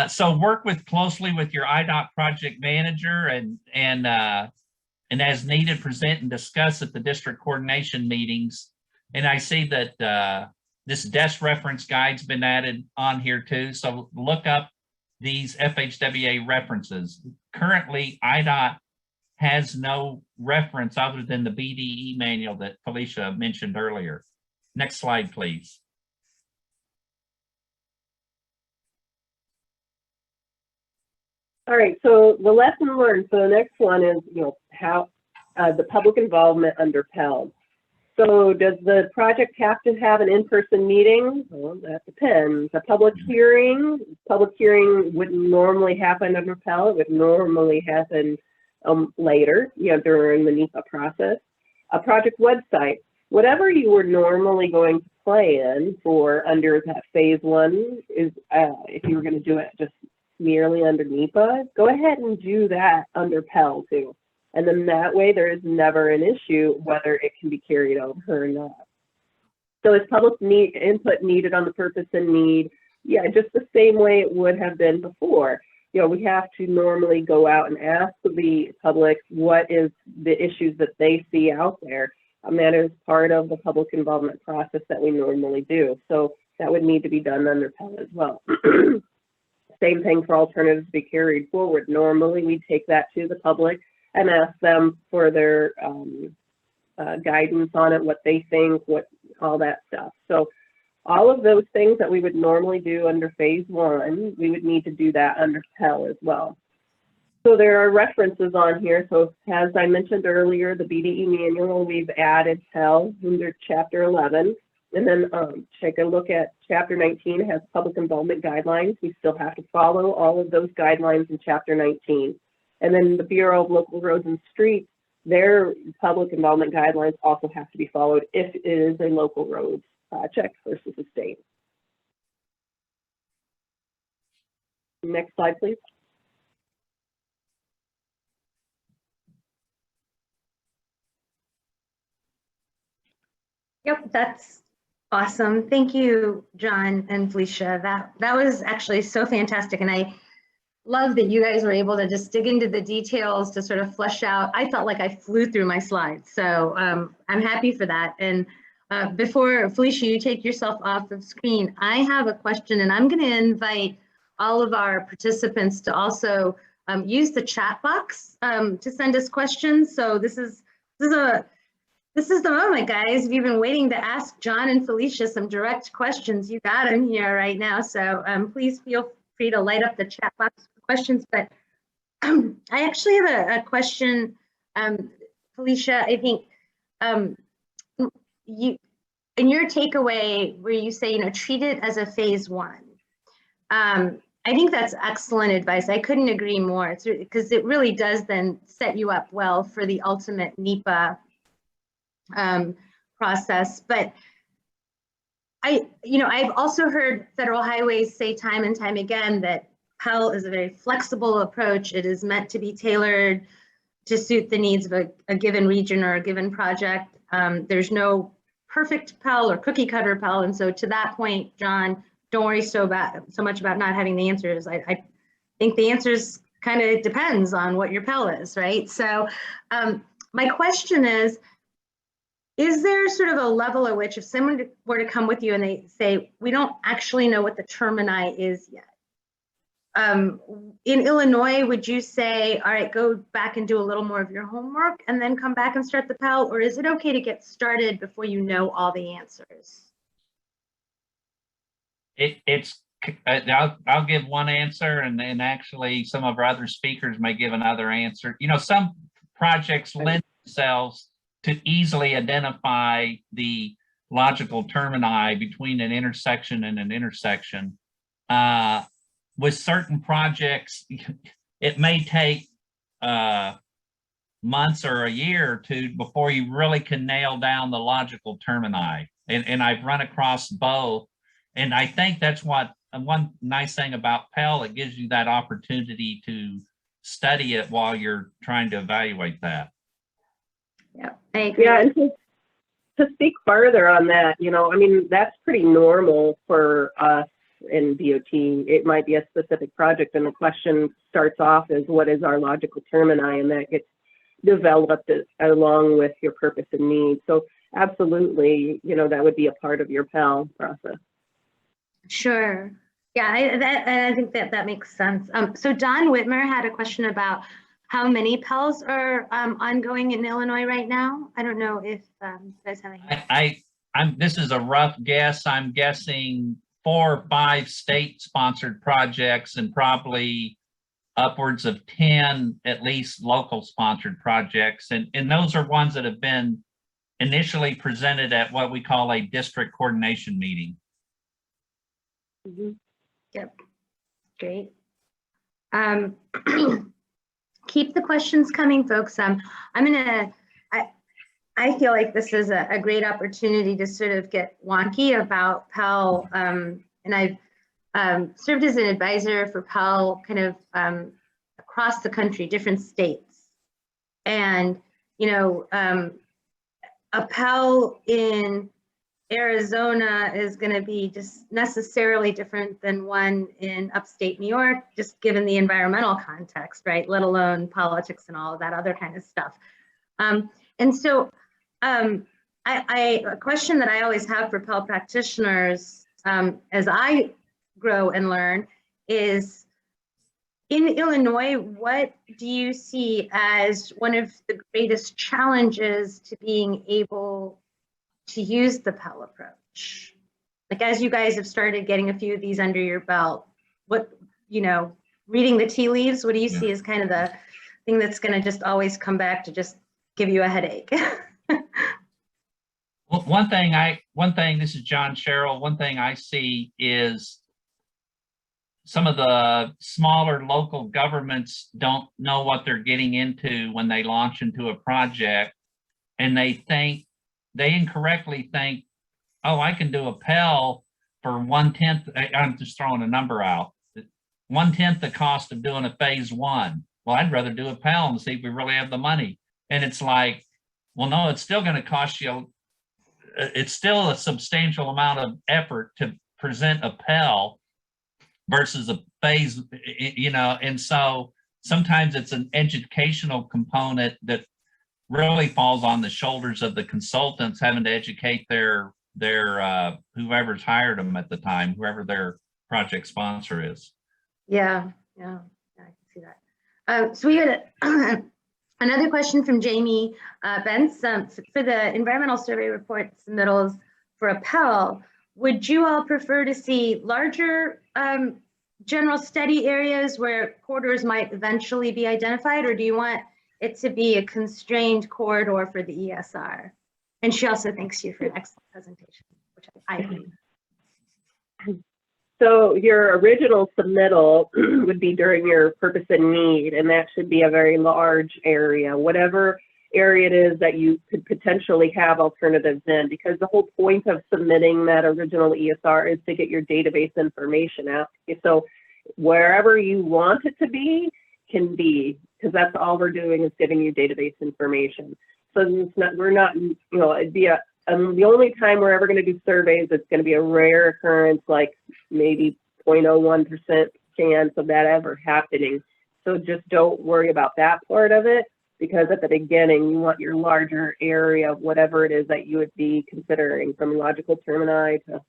so work closely with your IDOT project manager and as needed, present and discuss at the district coordination meetings. And I see that this desk reference guide's been added on here too. So look up these FHWA references. Currently, IDOT has no reference other than the BDE manual that Felecia mentioned earlier. Next slide, please. All right, so the lesson learned. So the next one is, how the public involvement under PEL. So does the project have to have an in-person meeting? Well, that depends. A public hearing wouldn't normally happen under PEL. It would normally happen later, during the NEPA process. A project website, whatever you were normally going to play in for under that phase one is, if you were going to do it just merely under NEPA, go ahead and do that under PEL too. And then that way there is never an issue whether it can be carried over or not. So is public input needed on the purpose and need? Yeah, just the same way it would have been before. You know, we have to normally go out and ask the public what is the issues that they see out there. That is part of the public involvement process that we normally do. So that would need to be done under PEL as well. Same thing for alternatives to be carried forward. Normally we take that to the public and ask them for their guidance on it, what they think, all that stuff. So all of those things that we would normally do under phase 1, we would need to do that under PEL as well. So there are references on here. So as I mentioned earlier, the BDE manual, we've added PEL under chapter 11. And then take a look at chapter 19, it has public involvement guidelines. We still have to follow all of those guidelines in chapter 19. And then the Bureau of Local Roads and Streets, their public involvement guidelines also have to be followed if it is a local roads project versus a state. Next slide, please. Yep, that's awesome. Thank you, John and Felecia. That was actually so fantastic. And I love that you guys were able to just dig into the details to sort of flesh out. I felt like I flew through my slides. So I'm happy for that. And before Felecia, you take yourself off of screen, I have a question, and I'm going to invite all of our participants to also use the chat box to send us questions. So this is the moment, guys. If you've been waiting to ask John and Felecia some direct questions, you got them here right now. So please feel free to light up the chat box for questions. But I actually have a question, Felecia. I think you, in your takeaway where you say, treat it as a phase 1. I think that's excellent advice. I couldn't agree more, because it really does then set you up well for the ultimate NEPA process. But I've also heard Federal Highways say time and time again that PEL is a very flexible approach. It is meant to be tailored to suit the needs of a given region or a given project. There's no perfect PEL or cookie cutter PEL. And so to that point, John, don't worry so much about not having the answers. I think the answers kind of depends on what your PEL is, right? So my question is there sort of a level at which if someone were to come with you and they say, we don't actually know what the termini is yet? In Illinois, would you say, all right, go back and do a little more of your homework and then come back and start the PEL? Or is it okay to get started before you know all the answers? I'll give one answer, and then actually some of our other speakers may give another answer. Some projects lend themselves to easily identify the logical termini between an intersection and an intersection. With certain projects, it may take months or a year or two before you really can nail down the logical termini. And I've run across both. And I think that's one nice thing about PEL, it gives you that opportunity to study it while you're trying to evaluate that. Yeah, I agree. Yeah, and to speak further on that, that's pretty normal for us in DOT. It might be a specific project, and the question starts off as, what is our logical termini? And that gets developed along with your purpose and need. So absolutely, that would be a part of your PEL process. Sure. Yeah, I think that makes sense. So Don Whitmer had a question about how many PELs are ongoing in Illinois right now. I don't know if you guys have any. This is a rough guess. I'm guessing 4 or 5 state-sponsored projects and probably upwards of 10 at least local-sponsored projects. And those are ones that have been initially presented at what we call a district coordination meeting. Mm-hmm. Yep, great. Keep the questions coming, folks. I feel like this is a great opportunity to sort of get wonky about PEL. And I've served as an advisor for PEL kind of across the country, different states. And, a PEL in Arizona is going to be just necessarily different than one in upstate New York, just given the environmental context, right? Let alone politics and all of that other kind of stuff. And so a question that I always have for PEL practitioners as I grow and learn is, in Illinois, what do you see as one of the greatest challenges to being able to use the PEL approach? Like, as you guys have started getting a few of these under your belt, what, you know, reading the tea leaves, what do you see as kind of the thing that's going to just always come back to just give you a headache? Well, one thing, this is John Sherrill, one thing I see is some of the smaller local governments don't know what they're getting into when they launch into a project, and they incorrectly think, oh, I can do a PEL for 1/10, I'm just throwing a number out, 1/10 the cost of doing a phase one. Well, I'd rather do a PEL and see if we really have the money. And it's like, well, no, it's still going to cost you, it's still a substantial amount of effort to present a PEL versus a phase, you know, and so sometimes it's an educational component that really falls on the shoulders of the consultants having to educate their whoever's hired them at the time, whoever their project sponsor is. Yeah, I can see that. So we had another question from Jamie Bentz. For the environmental survey report submittals for a PEL, would you all prefer to see larger general study areas where corridors might eventually be identified, or do you want it to be a constrained corridor for the ESR? And she also thanks you for an excellent presentation, which I agree. So your original submittal would be during your purpose and need, and that should be a very large area, whatever area it is that you could potentially have alternatives in, because the whole point of submitting that original ESR is to get your database information out. So wherever you want it to be can be, because that's all we're doing is giving you database information. So it's not, we're not, you know, it'd be the only time we're ever going to do surveys, it's going to be a rare occurrence, like maybe 0.01% chance of that ever happening. So just don't worry about that part of it, because at the beginning, you want your larger area of whatever it is that you would be considering, from logical termini to,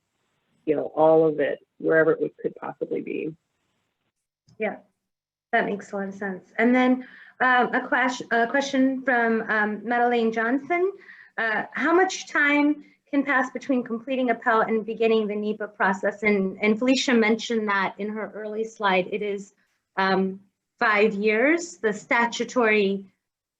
you know, all of it, wherever it could possibly be. Yeah, that makes a lot of sense. And then a question from Madeleine Johnson. How much time can pass between completing a PEL and beginning the NEPA process? And Felecia mentioned that in her early slide. It is 5 years. The statutory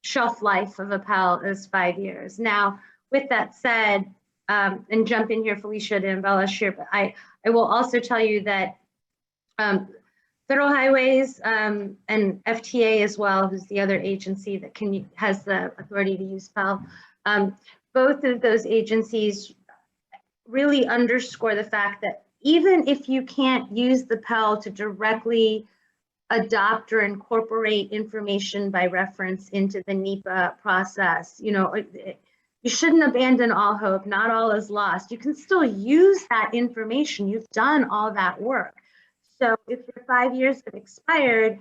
shelf life of a PEL is 5 years. Now, with that said, and jump in here, Felecia, to embellish here, but I will also tell you that Federal Highways and FTA as well, who's the other agency that has the authority to use PEL, both of those agencies really underscore the fact that even if you can't use the PEL to directly adopt or incorporate information by reference into the NEPA process, you know, you shouldn't abandon all hope. Not all is lost. You can still use that information. You've done all that work. So if your 5 years have expired,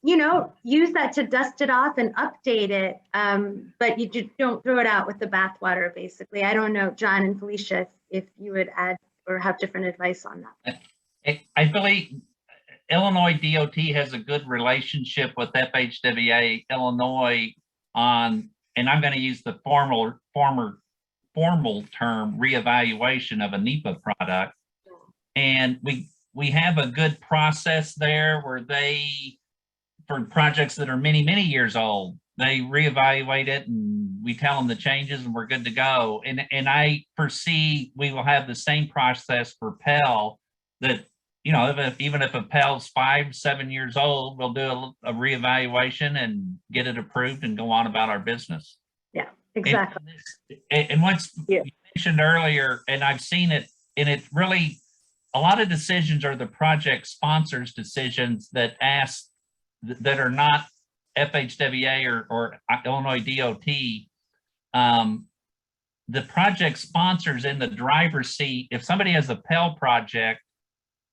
you know, use that to dust it off and update it, but you just don't throw it out with the bathwater, basically. I don't know, John and Felecia, if you would add or have different advice on that. I believe Illinois DOT has a good relationship with FHWA Illinois on, and I'm going to use the formal term, reevaluation of a NEPA product. And we have a good process there where they, for projects that are many, many years old, they reevaluate it and we tell them the changes and we're good to go. And I foresee we will have the same process for PEL, that, you know, even if a PEL's 5-7 years old, we'll do a reevaluation and get it approved and go on about our business. Yeah, exactly. And what's you mentioned earlier, and I've seen it, and it really, a lot of decisions are the project sponsors' decisions that are not FHWA or Illinois DOT. the project sponsors in the driver's seat. If somebody has a PEL project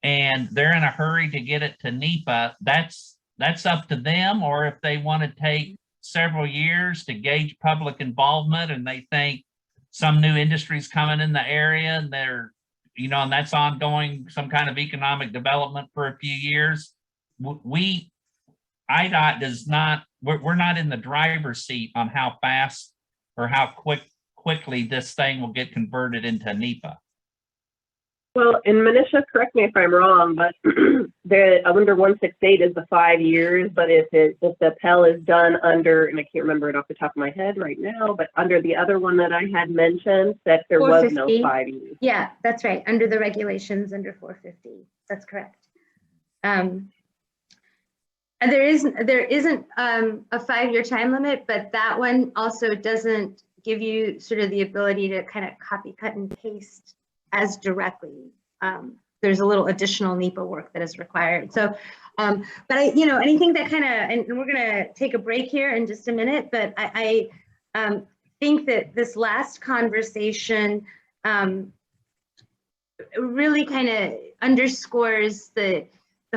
and they're in a hurry to get it to NEPA, that's up to them. Or if they want to take several years to gauge public involvement and they think some new industry's coming in the area and they're, you know, and that's ongoing, some kind of economic development for a few years, IDOT does not, we're not in the driver's seat on how fast or how quickly this thing will get converted into NEPA. Well, and Manisha, correct me if I'm wrong, but the under 168 is the 5 years, but if the PEL is done under, and I can't remember it off the top of my head right now, but under the other one that I had mentioned, that there was no 5 years. Yeah, that's right. Under the regulations, under 450, that's correct. And there isn't a 5-year time limit, but that one also doesn't give you sort of the ability to kind of copy, cut, and paste as directly. There's a little additional NEPA work that is required. So, but anything that kind of, and we're gonna take a break here in just a minute, but I think that this last conversation really kind of underscores the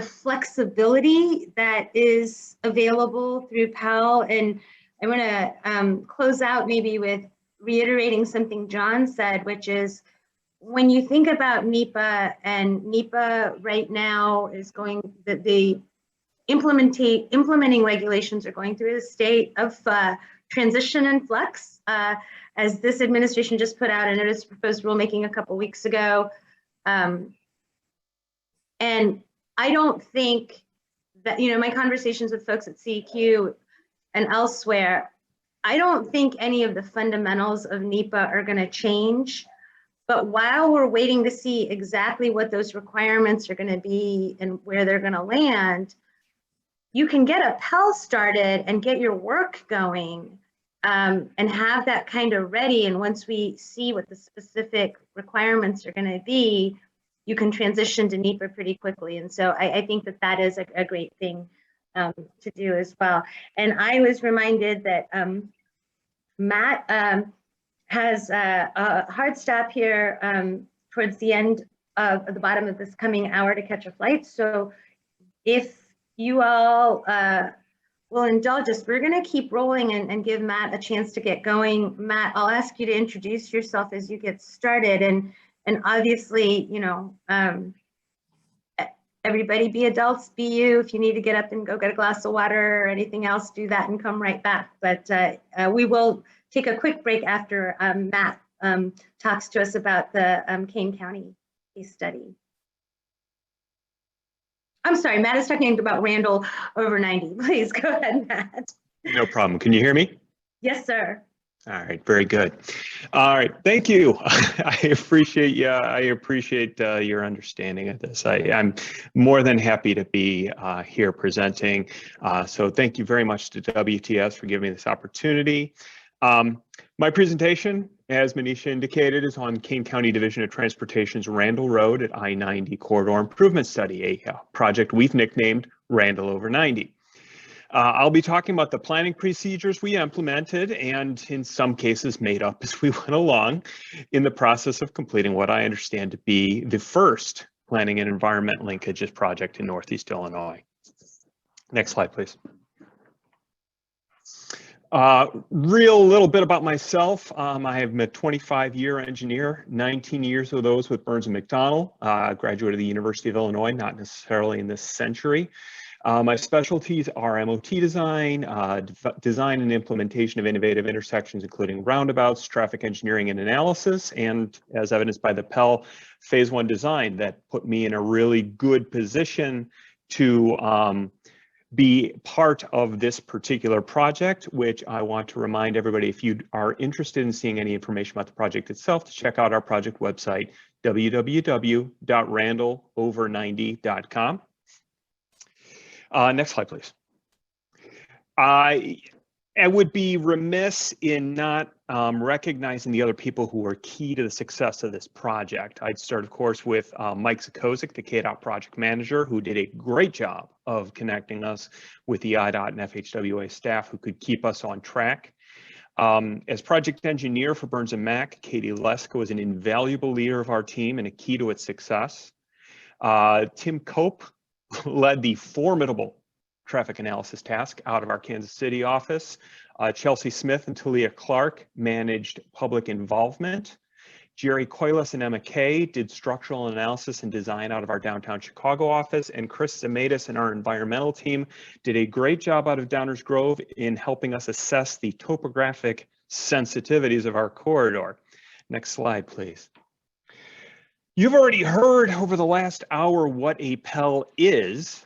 flexibility that is available through PEL. And I wanna close out maybe with reiterating something John said, which is, when you think about NEPA, and NEPA right now is going, the implementing regulations are going through a state of transition and flux. As this administration just put out a notice of proposed rulemaking a couple weeks ago. And I don't think that, my conversations with folks at CEQ and elsewhere, I don't think any of the fundamentals of NEPA are going to change. But while we're waiting to see exactly what those requirements are going to be and where they're going to land, you can get a PEL started and get your work going and have that kind of ready. And once we see what the specific requirements are going to be, you can transition to NEPA pretty quickly. And so I think that that is a great thing to do as well. And I was reminded that Matt has a hard stop here towards the end of the bottom of this coming hour to catch a flight. So if you all will indulge us, we're going to keep rolling and give Matt a chance to get going. Matt, I'll ask you to introduce yourself as you get started. And obviously, everybody be adults, be you. If you need to get up and go get a glass of water or anything else, do that and come right back. But we will take a quick break after Matt talks to us about the Kane County case study. I'm sorry, Matt is talking about Randall over 90. Please go ahead, Matt. No problem. Can you hear me? Yes, sir. All right, very good. All right, thank you. I appreciate your understanding of this. I'm more than happy to be here presenting. So thank you very much to WTS for giving me this opportunity. My presentation, as Manisha indicated, is on Kane County Division of Transportation's Randall Road at I-90 Corridor Improvement Study, a project we've nicknamed Randall over 90. I'll be talking about the planning procedures we implemented and in some cases made up as we went along in the process of completing what I understand to be the first planning and environment linkages project in Northeast Illinois. Next slide, please. Little bit about myself. I am a 25-year engineer, 19 years of those with Burns and McDonnell, graduate of the University of Illinois, not necessarily in this century. My specialties are MOT design, design and implementation of innovative intersections, including roundabouts, traffic engineering and analysis, and as evidenced by the PEL Phase 1 design that put me in a really good position to be part of this particular project, which I want to remind everybody, if you are interested in seeing any information about the project itself, to check out our project website, www.randallover90.com. Next slide, please. I would be remiss in not recognizing the other people who were key to the success of this project. I'd start, of course, with Mike Zakozik, the KDOT project manager, who did a great job of connecting us with the IDOT and FHWA staff who could keep us on track. As project engineer for Burns and Mack, Katie Leska was an invaluable leader of our team and a key to its success. Tim Cope led the formidable traffic analysis task out of our Kansas City office. Chelsea Smith and Talia Clark managed public involvement. Jerry Coilis and Emma Kay did structural analysis and design out of our downtown Chicago office, and Chris Zamatis and our environmental team did a great job out of Downers Grove in helping us assess the topographic sensitivities of our corridor. Next slide, please. You've already heard over the last hour what a PEL is.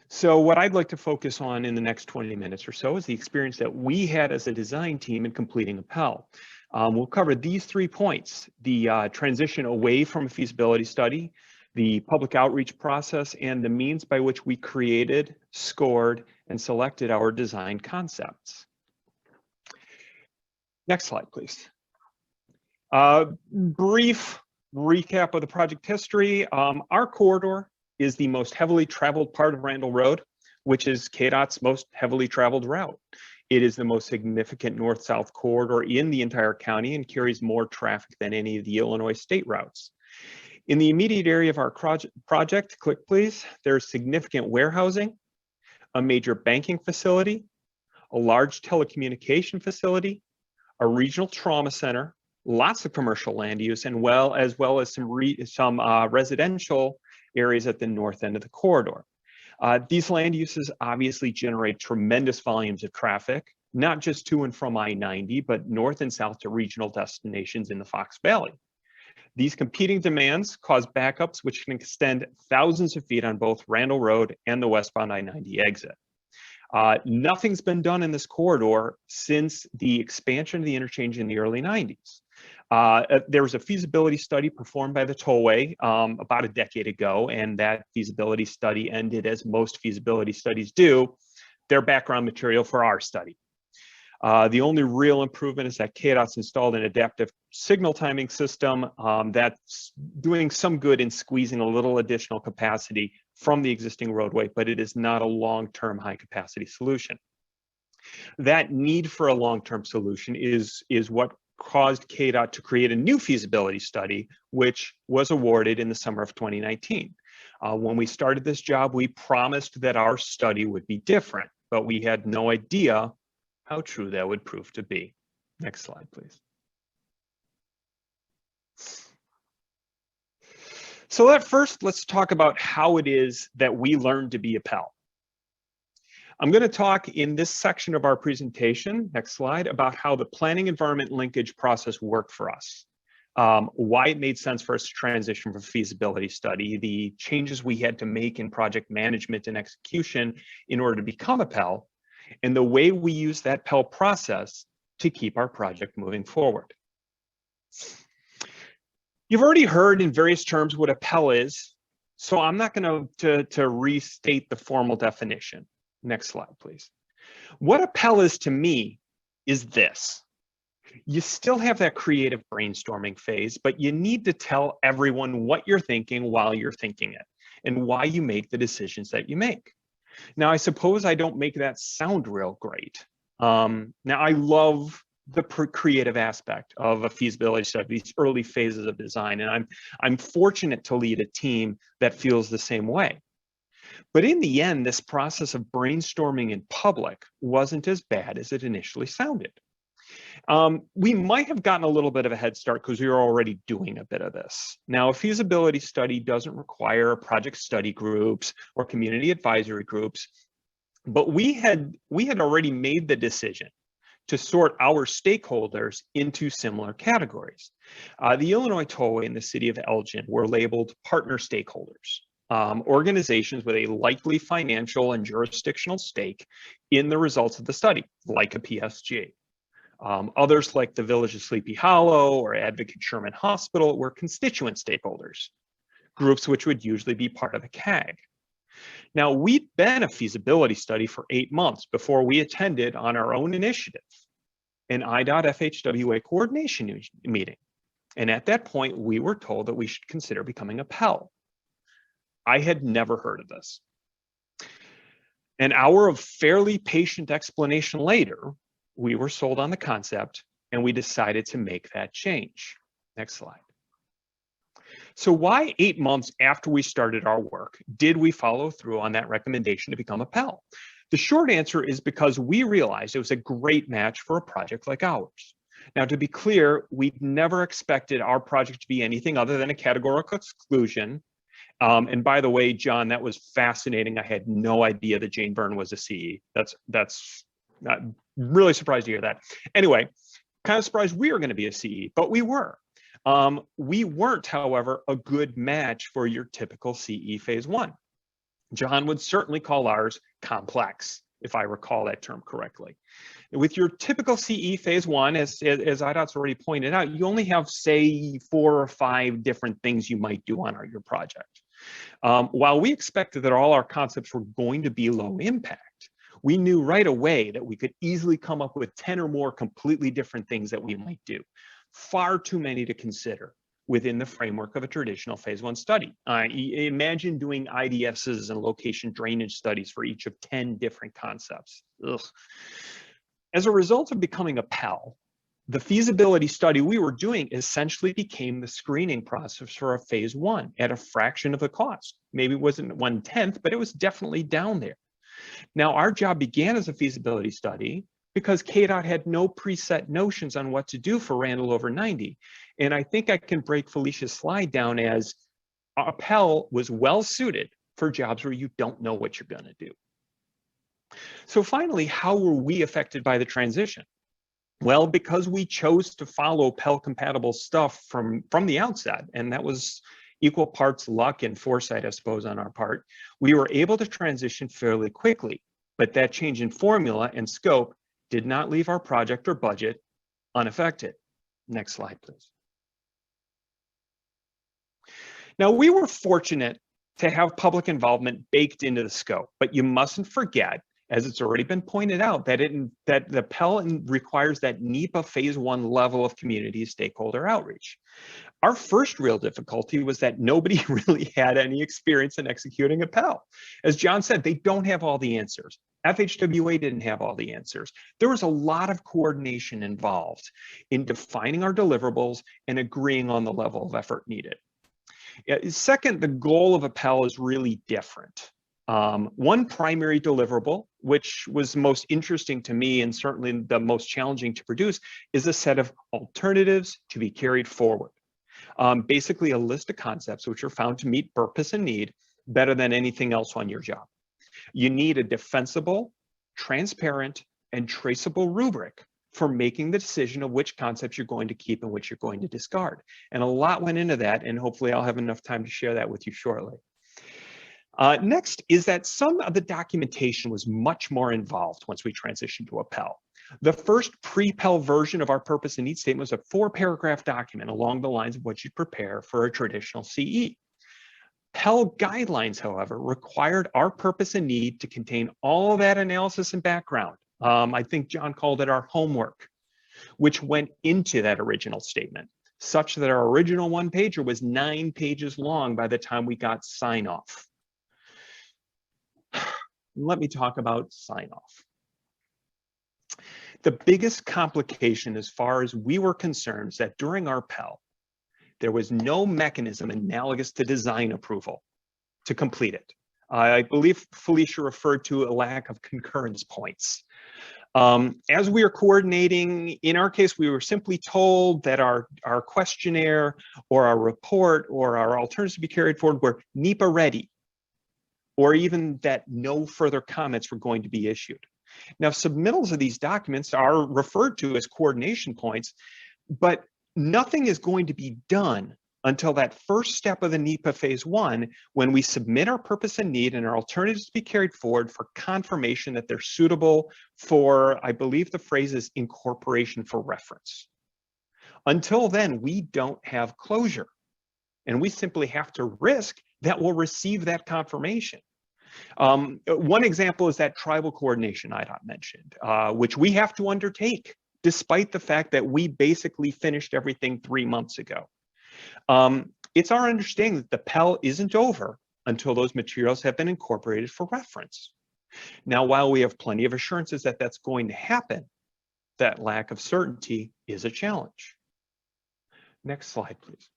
So what I'd like to focus on in the next 20 minutes or so is the experience that we had as a design team in completing a PEL. We'll cover these 3 points: the transition away from a feasibility study, the public outreach process, and the means by which we created, scored, and selected our design concepts. Next slide, please. Brief recap of the project history. Our corridor is the most heavily traveled part of Randall Road, which is KDOT's most heavily traveled route. It is the most significant north-south corridor in the entire county and carries more traffic than any of the Illinois state routes. In the immediate area of our project, click please, there's significant warehousing, a major banking facility, a large telecommunication facility, a regional trauma center, lots of commercial land use, and as well as some residential areas at the north end of the corridor. These land uses obviously generate tremendous volumes of traffic, not just to and from I-90, but north and south to regional destinations in the Fox Valley. These competing demands cause backups which can extend thousands of feet on both Randall Road and the westbound I-90 exit. Nothing's been done in this corridor since the expansion of the interchange in the early 90s. There was a feasibility study performed by the tollway about a decade ago, and that feasibility study ended as most feasibility studies do, their background material for our study. The only real improvement is that KDOT's installed an adaptive signal timing system that's doing some good in squeezing a little additional capacity from the existing roadway, but it is not a long-term high-capacity solution. That need for a long-term solution is what caused KDOT to create a new feasibility study, which was awarded in the summer of 2019. When we started this job, we promised that our study would be different, but we had no idea how true that would prove to be. Next slide, please. So first, let's talk about how it is that we learned to be a PEL. I'm going to talk in this section of our presentation, next slide, about how the planning environment linkage process worked for us, why it made sense for us to transition from feasibility study, the changes we had to make in project management and execution in order to become a PEL, and the way we use that PEL process to keep our project moving forward. You've already heard in various terms what a PEL is, so I'm not going to restate the formal definition. Next slide, please. What a PEL is to me is this. You still have that creative brainstorming phase, but you need to tell everyone what you're thinking while you're thinking it and why you make the decisions that you make. Now, I suppose I don't make that sound real great. Now, I love the creative aspect of a feasibility study, these early phases of design, and I'm fortunate to lead a team that feels the same way. But in the end, this process of brainstorming in public wasn't as bad as it initially sounded. We might have gotten a little bit of a head start because we were already doing a bit of this. Now, a feasibility study doesn't require project study groups or community advisory groups, but we had already made the decision to sort our stakeholders into similar categories. The Illinois Tollway and the city of Elgin were labeled partner stakeholders. Organizations with a likely financial and jurisdictional stake in the results of the study, like a PSG. Others, like the Village of Sleepy Hollow or Advocate Sherman Hospital, were constituent stakeholders, groups which would usually be part of a CAG. Now, we'd been a feasibility study for 8 months before we attended on our own initiative an IDOT FHWA coordination meeting. And at that point, we were told that we should consider becoming a PEL. I had never heard of this. An hour of fairly patient explanation later, we were sold on the concept and we decided to make that change. Next slide. So why 8 months after we started our work did we follow through on that recommendation to become a PEL? The short answer is because we realized it was a great match for a project like ours. Now, to be clear, we never expected our project to be anything other than a categorical exclusion. And by the way, John, that was fascinating. I had no idea that Jane Byrne was a CE. That's not really surprised to hear that. Anyway, kind of surprised we were going to be a CE, but we were. We weren't, however, a good match for your typical CE phase 1. John would certainly call ours complex, if I recall that term correctly. With your typical CE phase 1, as IDOT's already pointed out, you only have, say, 4 or 5 different things you might do on your project. While we expected that all our concepts were going to be low impact, we knew right away that we could easily come up with 10 or more completely different things that we might do. Far too many to consider within the framework of a traditional phase 1 study. Imagine doing IDSs and location drainage studies for each of 10 different concepts. Ugh. As a result of becoming a PEL, the feasibility study we were doing essentially became the screening process for a phase 1 at a fraction of the cost. Maybe it wasn't 1/10, but it was definitely down there. Now, our job began as a feasibility study because KDOT had no preset notions on what to do for Randall over 90. And I think I can break Felicia's slide down as a PEL was well suited for jobs where you don't know what you're going to do. So finally, how were we affected by the transition? Well, because we chose to follow PEL compatible stuff from the outset, and that was equal parts luck and foresight, I suppose, on our part, we were able to transition fairly quickly. But that change in formula and scope did not leave our project or budget unaffected. Next slide, please. Now, we were fortunate to have public involvement baked into the scope, but you mustn't forget, as it's already been pointed out, that the PEL requires that NEPA phase 1 level of community stakeholder outreach. Our first real difficulty was that nobody really had any experience in executing a PEL. As John said, they don't have all the answers. FHWA didn't have all the answers. There was a lot of coordination involved in defining our deliverables and agreeing on the level of effort needed. Second, the goal of a PEL is really different. One primary deliverable, which was most interesting to me and certainly the most challenging to produce, is a set of alternatives to be carried forward. Basically a list of concepts which are found to meet purpose and need better than anything else on your job. You need a defensible, transparent, and traceable rubric for making the decision of which concepts you're going to keep and which you're going to discard. And a lot went into that, and hopefully I'll have enough time to share that with you shortly. Next is that some of the documentation was much more involved once we transitioned to a PEL. The first pre-PEL version of our purpose and need statement was a 4-paragraph document along the lines of what you'd prepare for a traditional CE. PEL guidelines, however, required our purpose and need to contain all that analysis and background. I think John called it our homework, which went into that original statement, such that our original 1-pager was 9 pages long by the time we got sign-off. Let me talk about sign-off. The biggest complication as far as we were concerned is that during our PEL, there was no mechanism analogous to design approval to complete it. I believe Felecia referred to a lack of concurrence points. As we are coordinating, in our case, we were simply told that our questionnaire or our report or our alternatives to be carried forward were NEPA ready, or even that no further comments were going to be issued. Now, submittals of these documents are referred to as coordination points, but nothing is going to be done until that first step of the NEPA phase 1, when we submit our purpose and need and our alternatives to be carried forward for confirmation that they're suitable for, I believe the phrase is incorporation for reference. Until then, we don't have closure, and we simply have to risk that we'll receive that confirmation. One example is that tribal coordination IDOT mentioned, which we have to undertake, despite the fact that we basically finished everything 3 months ago. It's our understanding that the PEL isn't over until those materials have been incorporated for reference. Now, while we have plenty of assurances that that's going to happen, that lack of certainty is a challenge. Next slide, please.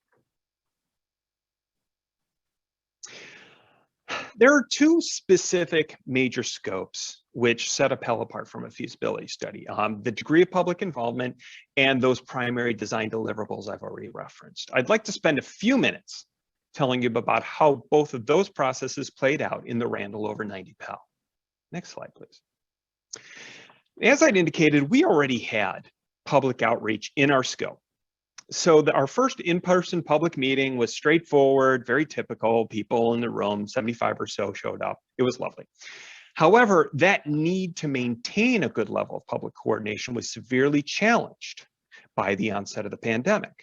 There are two specific major scopes which set a PEL apart from a feasibility study, the degree of public involvement and those primary design deliverables I've already referenced. I'd like to spend a few minutes telling you about how both of those processes played out in the Randall over 90 PEL. Next slide, please. As I'd indicated, we already had public outreach in our scope. So our first in-person public meeting was straightforward, very typical, people in the room, 75 or so showed up. It was lovely. However, that need to maintain a good level of public coordination was severely challenged by the onset of the pandemic.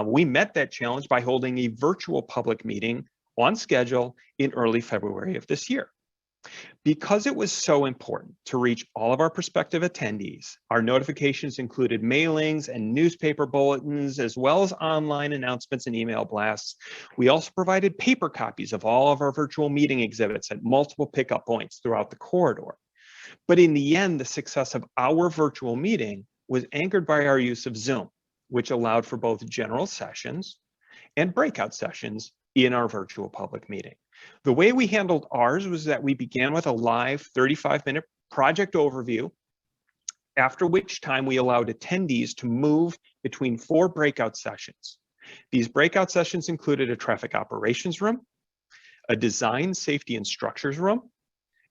We met that challenge by holding a virtual public meeting on schedule in early February of this year. Because it was so important to reach all of our prospective attendees, our notifications included mailings and newspaper bulletins, as well as online announcements and email blasts. We also provided paper copies of all of our virtual meeting exhibits at multiple pickup points throughout the corridor. But in the end, the success of our virtual meeting was anchored by our use of Zoom, which allowed for both general sessions and breakout sessions in our virtual public meeting. The way we handled ours was that we began with a live 35-minute project overview, after which time we allowed attendees to move between 4 breakout sessions. These breakout sessions included a traffic operations room, a design, safety, and structures room,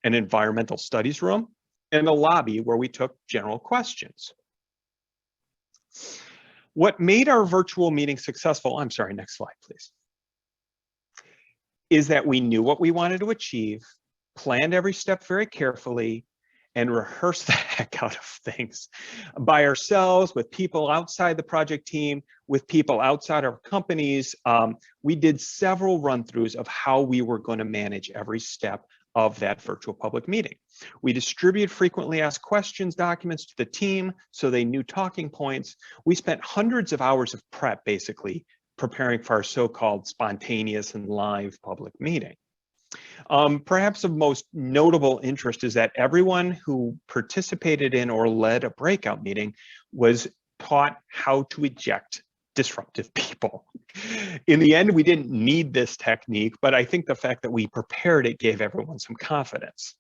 an environmental studies room, and a lobby where we took general questions. What made our virtual meeting successful, I'm sorry, next slide, please, is that we knew what we wanted to achieve, planned every step very carefully, and rehearsed the heck out of things by ourselves, with people outside the project team, with people outside our companies. We did several run-throughs of how we were going to manage every step of that virtual public meeting. We distributed frequently asked questions documents to the team so they knew talking points. We spent hundreds of hours of prep, basically, preparing for our so-called spontaneous and live public meeting. Perhaps of most notable interest is that everyone who participated in or led a breakout meeting was taught how to eject disruptive people. In the end, we didn't need this technique, but I think the fact that we prepared it gave everyone some confidence.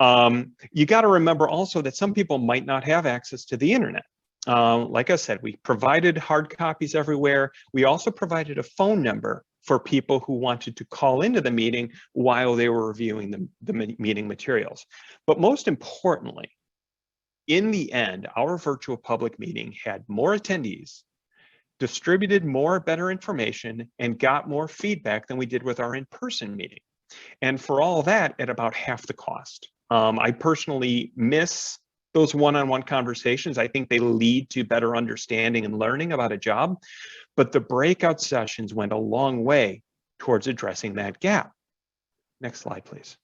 You got to remember also that some people might not have access to the internet. Like I said, we provided hard copies everywhere. We also provided a phone number for people who wanted to call into the meeting while they were reviewing the meeting materials. But most importantly, in the end, our virtual public meeting had more attendees, distributed more better information, and got more feedback than we did with our in-person meeting. And for all that, at about half the cost. I personally miss those one-on-one conversations. I think they lead to better understanding and learning about a job, but the breakout sessions went a long way towards addressing that gap. Next slide, please.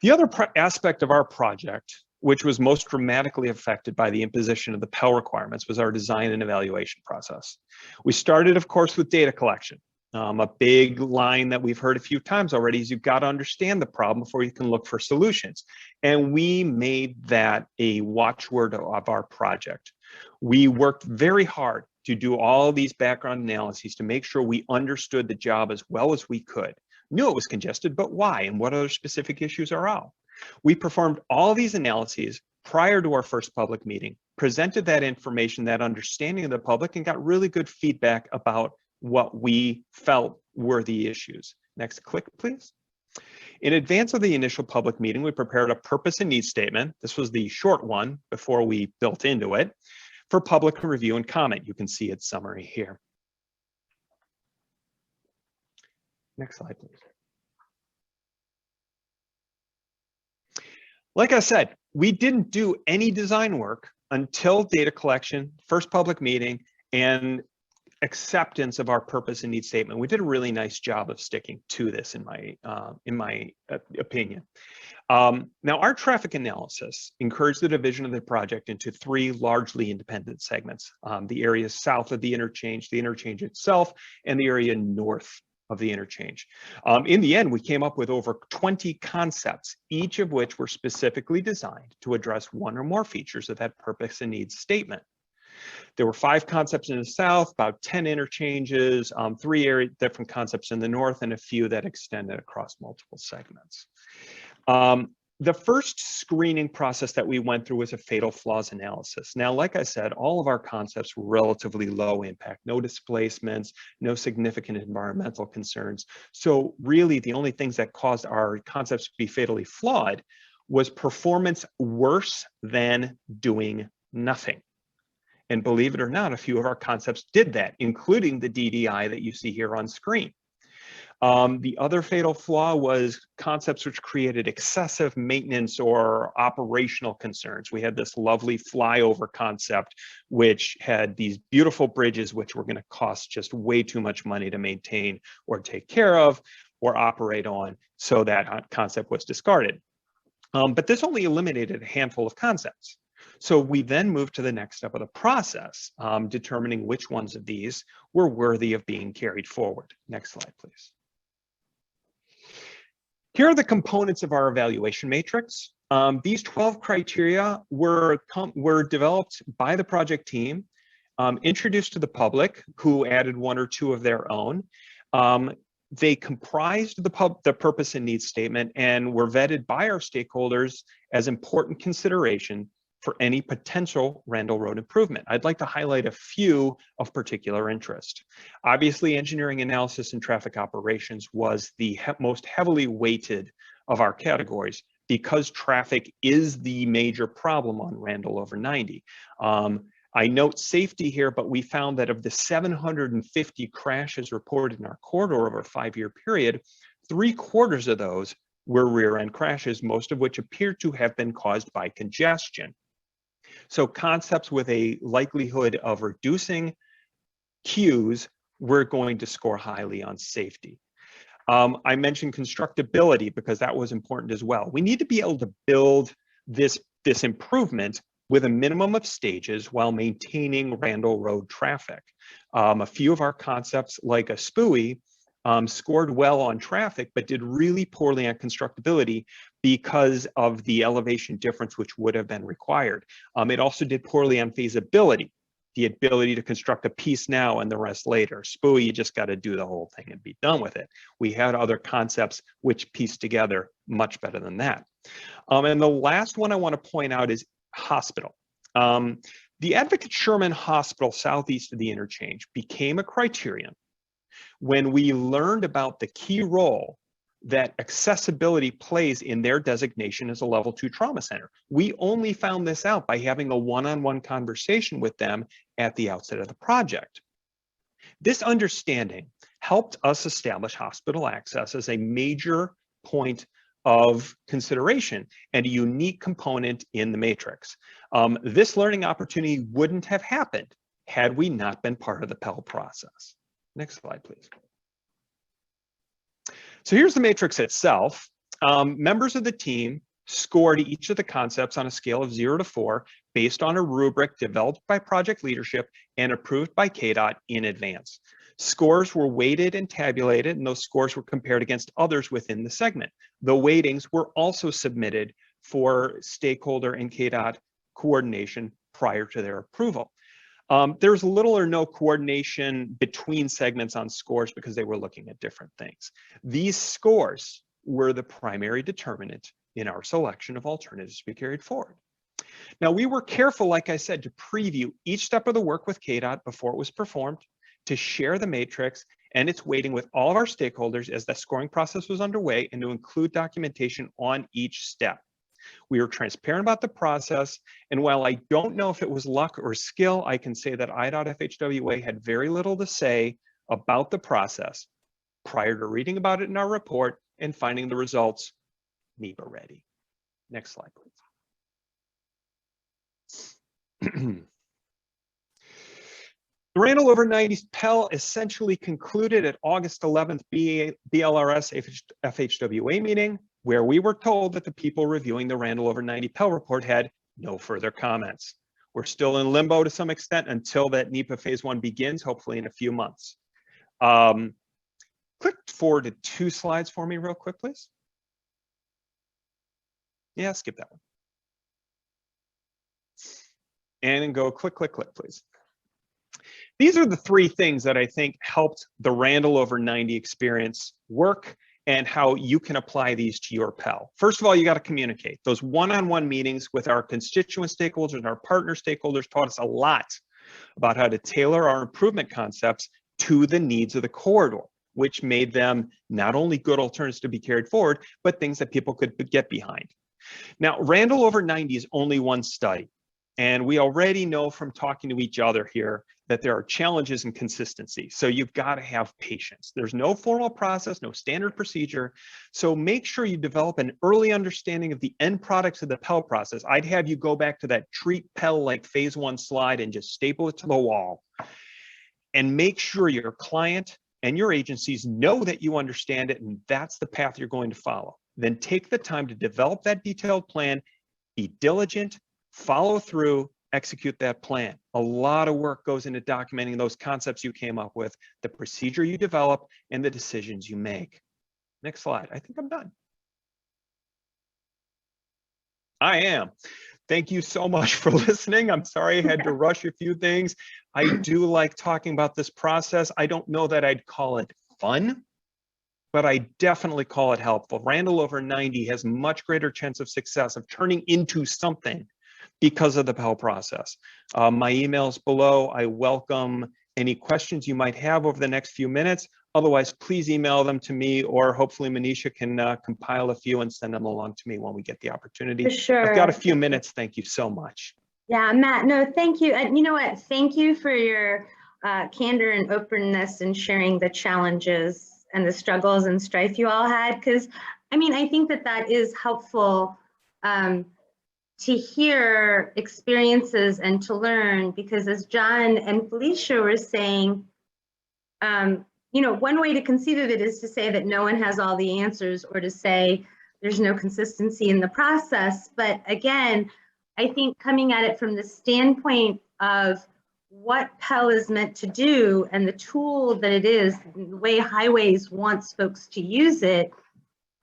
The other aspect of our project, which was most dramatically affected by the imposition of the PEL requirements, was our design and evaluation process. We started, of course, with data collection. A big line that we've heard a few times already is you've got to understand the problem before you can look for solutions. And we made that a watchword of our project. We worked very hard to do all these background analyses to make sure we understood the job as well as we could. Knew it was congested, but why? And what other specific issues are out? We performed all these analyses prior to our first public meeting, presented that information, that understanding of the public, and got really good feedback about what we felt were the issues. Next click, please. In advance of the initial public meeting, we prepared a purpose and needs statement. This was the short one before we built into it for public review and comment. You can see its summary here. Next slide, please. Like I said, we didn't do any design work until data collection, first public meeting, and acceptance of our purpose and need statement. We did a really nice job of sticking to this, in my opinion. Now, our traffic analysis encouraged the division of the project into 3 largely independent segments: the area south of the interchange itself, and the area north of the interchange. In the end, we came up with over 20 concepts, each of which were specifically designed to address one or more features of that purpose and needs statement. There were 5 concepts in the south, about 10 interchanges, 3 different concepts in the north, and a few that extended across multiple segments. The first screening process that we went through was a fatal flaws analysis. Now, like I said, all of our concepts were relatively low impact, no displacements, no significant environmental concerns. So really the only things that caused our concepts to be fatally flawed was performance worse than doing nothing. And believe it or not, a few of our concepts did that, including the DDI that you see here on screen. The other fatal flaw was concepts which created excessive maintenance or operational concerns. We had this lovely flyover concept, which had these beautiful bridges, which were going to cost just way too much money to maintain or take care of or operate on. So that concept was discarded. But this only eliminated a handful of concepts. So we then moved to the next step of the process, determining which ones of these were worthy of being carried forward. Next slide, please. Here are the components of our evaluation matrix. These 12 criteria were developed by the project team, introduced to the public, who added 1 or 2 of their own. They comprised the purpose and needs statement and were vetted by our stakeholders as important consideration for any potential Randall Road improvement. I'd like to highlight a few of particular interest. Obviously, engineering analysis and traffic operations was the most heavily weighted of our categories because traffic is the major problem on Randall over 90. I note safety here, but we found that of the 750 crashes reported in our corridor over a 5-year period, 3/4 of those were rear end crashes, most of which appear to have been caused by congestion. So concepts with a likelihood of reducing queues, we're going to score highly on safety. I mentioned constructability because that was important as well. We need to be able to build this improvement with a minimum of stages while maintaining Randall Road traffic. A few of our concepts, like a SPUI, scored well on traffic, but did really poorly on constructability because of the elevation difference which would have been required. It also did poorly on feasibility, the ability to construct a piece now and the rest later. SPUI, you just got to do the whole thing and be done with it. We had other concepts which pieced together much better than that. And the last one I want to point out is hospital. The Advocate Sherman Hospital southeast of the interchange became a criterion when we learned about the key role that accessibility plays in their designation as a level 2 trauma center. We only found this out by having a one-on-one conversation with them at the outset of the project. This understanding helped us establish hospital access as a major point of consideration and a unique component in the matrix. This learning opportunity wouldn't have happened had we not been part of the PEL process. Next slide, please. So here's the matrix itself. Members of the team scored each of the concepts on a scale of 0 to 4 based on a rubric developed by project leadership and approved by KDOT in advance. Scores were weighted and tabulated, and those scores were compared against others within the segment. The weightings were also submitted for stakeholder and KDOT coordination prior to their approval. There's little or no coordination between segments on scores because they were looking at different things. These scores were the primary determinant in our selection of alternatives to be carried forward. Now, we were careful, like I said, to preview each step of the work with KDOT before it was performed, to share the matrix and its weighting with all of our stakeholders as the scoring process was underway, and to include documentation on each step. We were transparent about the process, and while I don't know if it was luck or skill, I can say that IDOT FHWA had very little to say about the process prior to reading about it in our report and finding the results NEPA ready. Next slide, please. The Randall over 90s PEL essentially concluded at August 11th BLRS FHWA meeting, where we were told that the people reviewing the Randall over 90 PEL report had no further comments. We're still in limbo to some extent until that NEPA phase 1 begins, hopefully in a few months. Click forward to 2 slides for me real quick, please. Yeah, skip that one. And then go click, click, click, please. These are the 3 things that I think helped the Randall over 90 experience work and how you can apply these to your PEL. First of all, you got to communicate. Those one-on-one meetings with our constituent stakeholders and our partner stakeholders taught us a lot about how to tailor our improvement concepts to the needs of the corridor, which made them not only good alternatives to be carried forward, but things that people could get behind. Now, Randall over 90 is only one study. And we already know from talking to each other here that there are challenges in consistency. So you've got to have patience. There's no formal process, no standard procedure. So make sure you develop an early understanding of the end products of the PEL process. I'd have you go back to that treat PEL like phase 1 slide and just staple it to the wall. And make sure your client and your agencies know that you understand it and that's the path you're going to follow. Then take the time to develop that detailed plan, be diligent, follow through, execute that plan. A lot of work goes into documenting those concepts you came up with, the procedure you develop, and the decisions you make. Next slide. I think I'm done. I am. Thank you so much for listening. I'm sorry I had to rush a few things. I do like talking about this process. I don't know that I'd call it fun, but I definitely call it helpful. Randall over 90 has much greater chance of success of turning into something because of the PEL process. My email's below. I welcome any questions you might have over the next few minutes. Otherwise, please email them to me, or hopefully Manisha can compile a few and send them along to me when we get the opportunity. For sure. I've got a few minutes. Thank you so much. Yeah, Matt, no, thank you. And you know what? Thank you for your candor and openness and sharing the challenges and the struggles and strife you all had. Because, I mean, I think that that is helpful to hear experiences and to learn, because as John and Felecia were saying, you know, one way to conceive of it is to say that no one has all the answers, or to say there's no consistency in the process. But again, I think coming at it from the standpoint of what PEL is meant to do and the tool that it is, the way Highways wants folks to use it,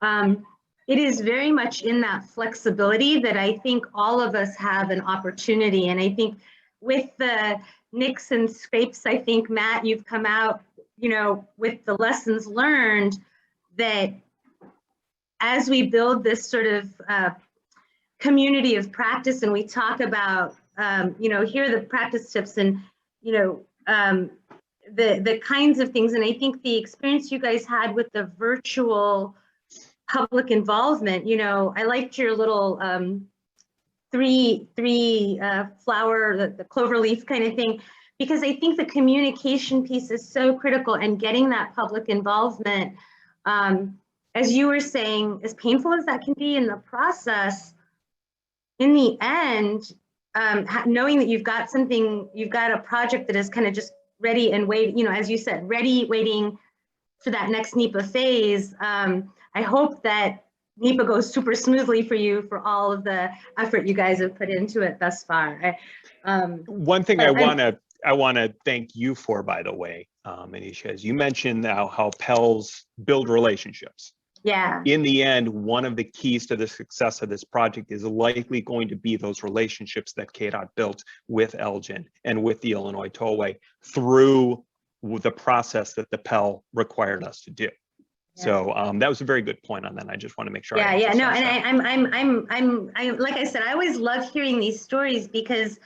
it is very much in that flexibility that I think all of us have an opportunity. And I think with the nicks and scrapes, I think, Matt, you've come out, you know, with the lessons learned, that as we build this sort of community of practice and we talk about, you know, here are the practice tips and, you know, the kinds of things. And I think the experience you guys had with the virtual public involvement, you know, I liked your little three flower, the clover leaf kind of thing, because I think the communication piece is so critical, and getting that public involvement, as you were saying, as painful as that can be in the process, in the end, knowing that you've got something, you've got a project that is kind of just ready and wait, you know, as you said, ready, waiting for that next NEPA phase. I hope that NEPA goes super smoothly for you, for all of the effort you guys have put into it thus far. One thing I want to thank you for, by the way, Manisha, is you mentioned now how PELs build relationships. Yeah. In the end, one of the keys to the success of this project is likely going to be those relationships that KDOT built with Elgin and with the Illinois Tollway through the process that the PEL required us to do. Yeah. So that was a very good point on that. I just want to make sure. Yeah, yeah, no, and I'm like I said, I always love hearing these stories, because,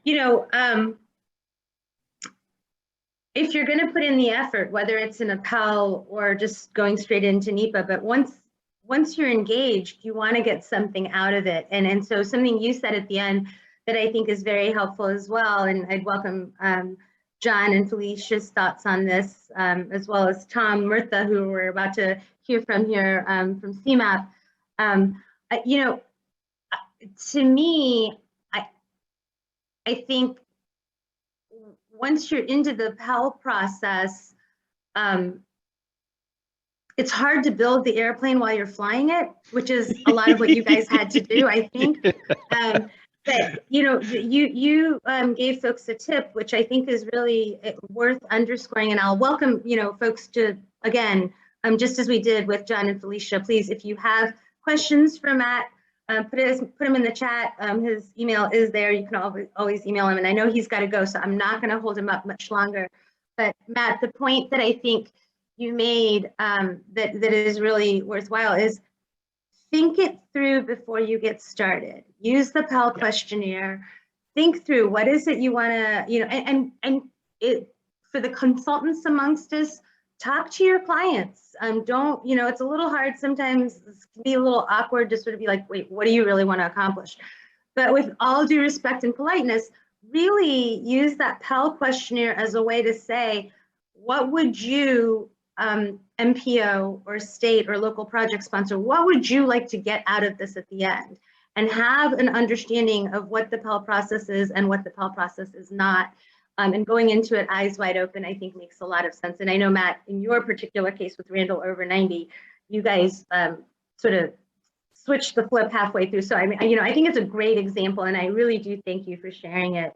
you know, if you're going to put in the effort, whether it's in a PEL or just going straight into NEPA, but once you're engaged, you want to get something out of it. And so something you said at the end that I think is very helpful as well, and I'd welcome John and Felicia's thoughts on this, as well as Tom Murtha, who we're about to hear from here from CMAP. You know, to me, I think once you're into the PEL process, it's hard to build the airplane while you're flying it, which is a lot of what you guys had to do, I think. But you know, you gave folks a tip, which I think is really worth underscoring, and I'll welcome, you know, folks to again, just as we did with John and Felecia, please, if you have questions for Matt, put him in the chat. His email is there. You can always email him. And I know he's got to go, so I'm not going to hold him up much longer. But Matt, the point that I think you made that is really worthwhile is think it through before you get started. Use the PEL questionnaire. Think through what is it you want to, and it, for the consultants amongst us, talk to your clients. Don't, it's a little hard sometimes. It can be a little awkward to sort of be like, wait, what do you really want to accomplish? But with all due respect and politeness, really use that PEL questionnaire as a way to say, what would you, MPO or state or local project sponsor, what would you like to get out of this at the end? And have an understanding of what the PEL process is and what the PEL process is not. And going into it eyes wide open, I think makes a lot of sense. And I know, Matt, in your particular case with Randall over 90, you guys sort of switched the flip halfway through. So I mean, I think it's a great example, and I really do thank you for sharing it.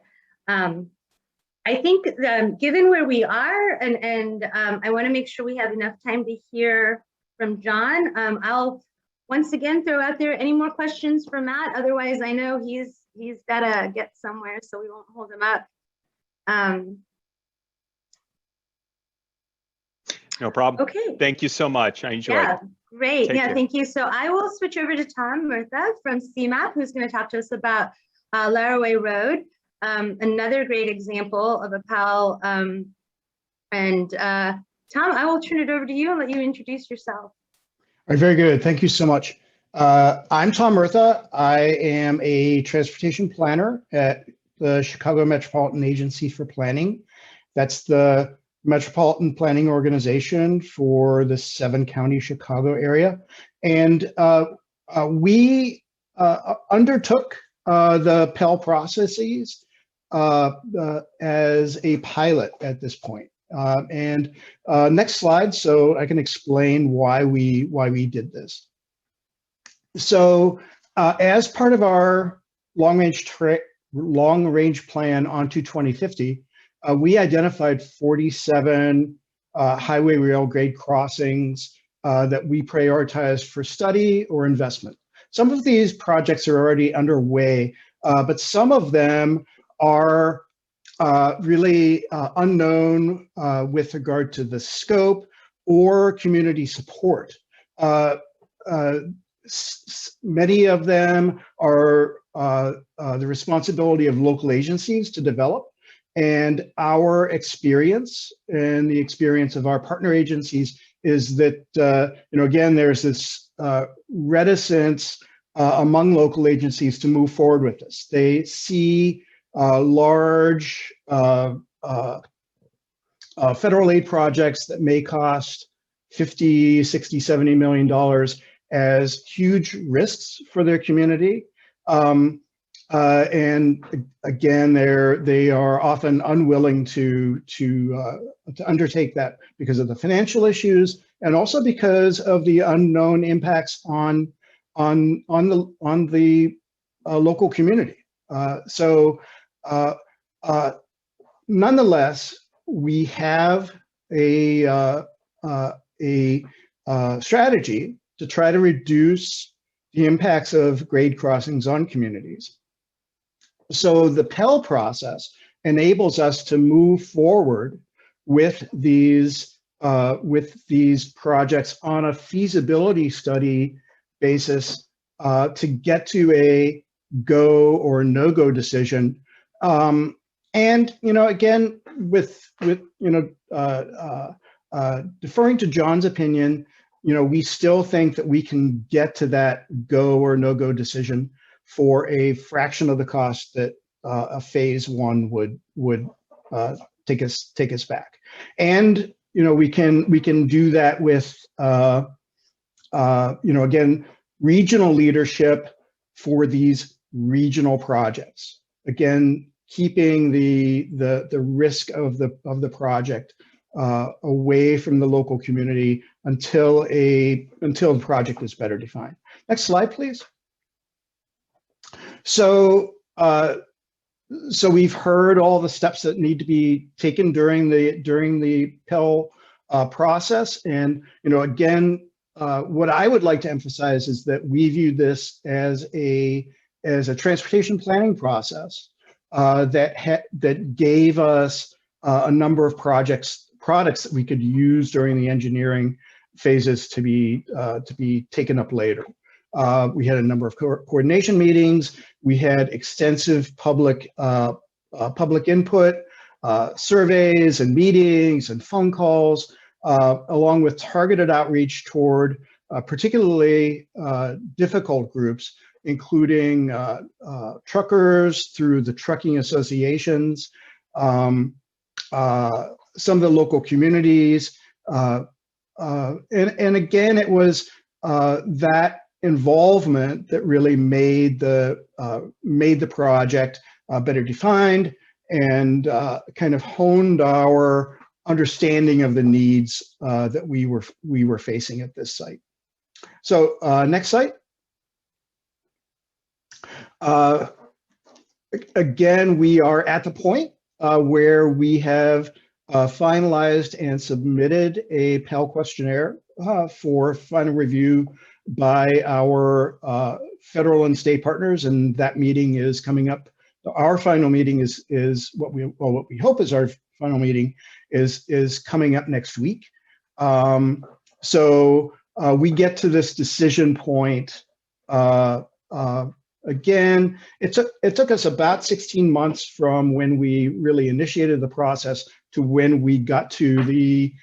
I think given where we are, and I want to make sure we have enough time to hear from John. I'll once again throw out there any more questions for Matt. Otherwise, I know he's got to get somewhere, so we won't hold him up. No problem. Okay. Thank you so much. I enjoyed it. Great. Take care. Thank you. So I will switch over to Tom Murtha from CMAP, who's going to talk to us about Laraway Road, another great example of a PEL. Tom, I will turn it over to you and let you introduce yourself. All right, very good. Thank you so much. I'm Tom Murtha. I am a transportation planner at the Chicago Metropolitan Agency for Planning. That's the Metropolitan Planning Organization for the 7-county Chicago area. And we undertook the PEL processes as a pilot at this point. Next slide, so I can explain why we did this. So as part of our long-range plan onto 2050, we identified 47 highway rail grade crossings that we prioritized for study or investment. Some of these projects are already underway, but some of them are really unknown with regard to the scope or community support. Many of them are the responsibility of local agencies to develop, and our experience and the experience of our partner agencies is that, again, there's this reticence among local agencies to move forward with this. They see large federal aid projects that may cost $50, $60, $70 million as huge risks for their community. And again, they are often unwilling to undertake that because of the financial issues and also because of the unknown impacts on the local community. Nonetheless, we have a strategy to try to reduce the impacts of grade crossings on communities. So the PEL process enables us to move forward with these projects on a feasibility study basis to get to a go or no-go decision. And again, with deferring to John's opinion, we still think that we can get to that go or no-go decision for a fraction of the cost that a phase one would take us back. And we can do that with again, regional leadership for these regional projects. Again, keeping the risk of the project away from the local community until the project is better defined. Next slide, please. So we've heard all the steps that need to be taken during the PEL process. And, again, what I would like to emphasize is that we view this as a transportation planning process that gave us a number of products that we could use during the engineering phases to be taken up later. We had a number of coordination meetings. We had extensive public input, surveys and meetings and phone calls, along with targeted outreach toward particularly difficult groups, including truckers through the trucking associations, some of the local communities, and again, it was that involvement that really made the project better defined and kind of honed our understanding of the needs that we were facing at this site. So next slide. Again, we are at the point where we have finalized and submitted a PEL questionnaire for final review by our federal and state partners, and that meeting is coming up. Our final meeting is what we hope is our final meeting is coming up next week. So we get to this decision point. Again, it took us about 16 months from when we really initiated the process to when we got to the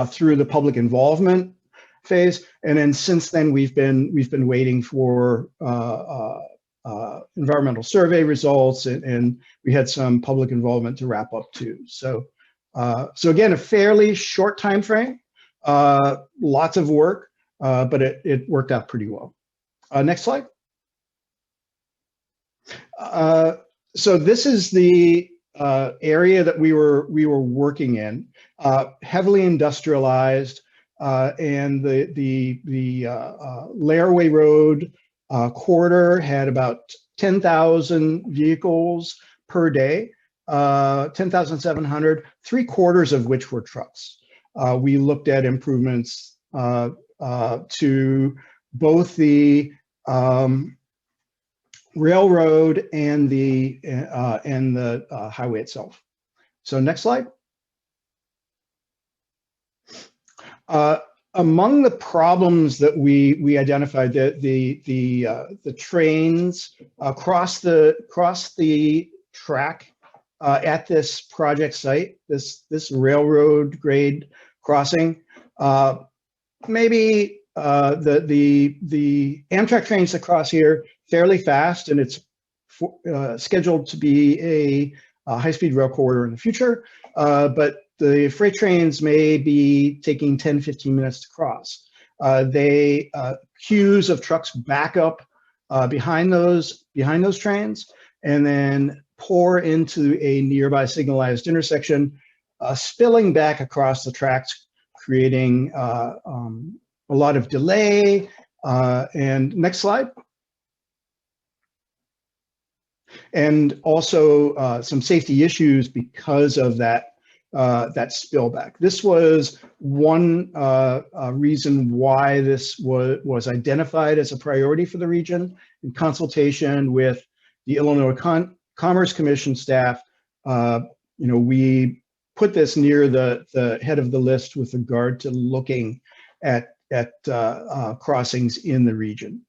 through the public involvement phase, and then since then we've been waiting for environmental survey results, and we had some public involvement to wrap up too. So so again, a fairly short time frame, lots of work, but it worked out pretty well. Next slide. So this is the area that we were working in, heavily industrialized, and the Laraway Road corridor had about 10,000 vehicles per day, 10,700, 3/4 of which were trucks. We looked at improvements to both the railroad and the highway itself. So next slide. Among the problems that we identified, the trains across the track at this project site, this railroad grade crossing, maybe the Amtrak trains that cross here fairly fast, and it's scheduled to be a high-speed rail corridor in the future, but the freight trains may be taking 10, 15 minutes to cross. Queues of trucks back up behind those trains and then pour into a nearby signalized intersection, spilling back across the tracks, creating a lot of delay. And next slide. And also some safety issues because of that spillback. This was one reason why this was identified as a priority for the region. In consultation with the Illinois Commerce Commission staff, we put this near the head of the list with regard to looking at crossings in the region.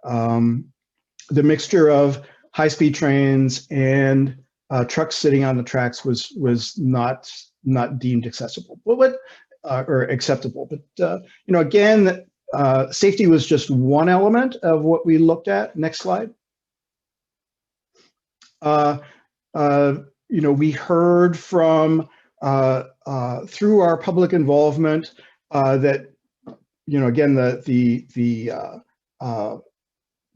The mixture of high-speed trains and trucks sitting on the tracks was not deemed accessible, or acceptable. But again, safety was just one element of what we looked at. Next slide. We heard from through our public involvement that again the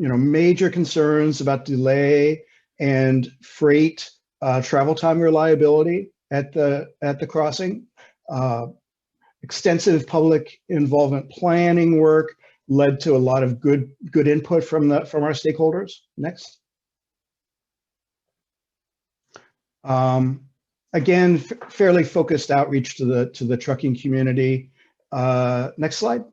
major concerns about delay and freight travel time reliability at the crossing. Extensive public involvement planning work led to a lot of good input from our stakeholders. Next. again, fairly focused outreach to the trucking community. Next slide.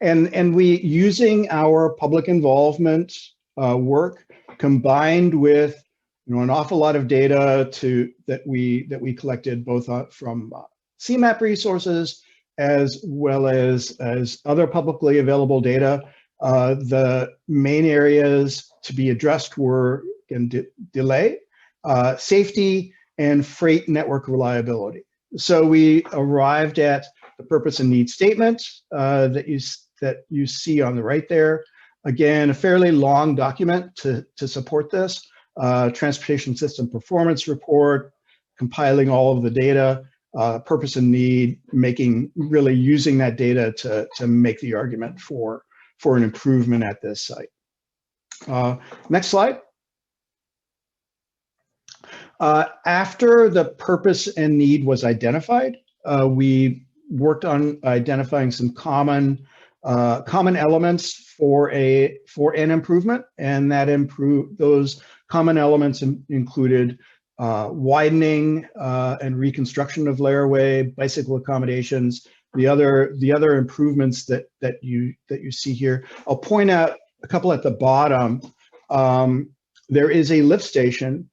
And we, using our public involvement work combined with an awful lot of data that we collected both from CMAP resources as well as other publicly available data. The main areas to be addressed were delay, safety, and freight network reliability. So we arrived at the purpose and need statement that you see on the right there. Again, a fairly long document to support this. Transportation system performance report, compiling all of the data, purpose and need, really using that data to make the argument for an improvement at this site. Next slide. After the purpose and need was identified, we worked on identifying some common elements for an improvement, and those common elements included widening and reconstruction of layerway, bicycle accommodations, the other improvements that you see here. I'll point out a couple at the bottom. There is a lift station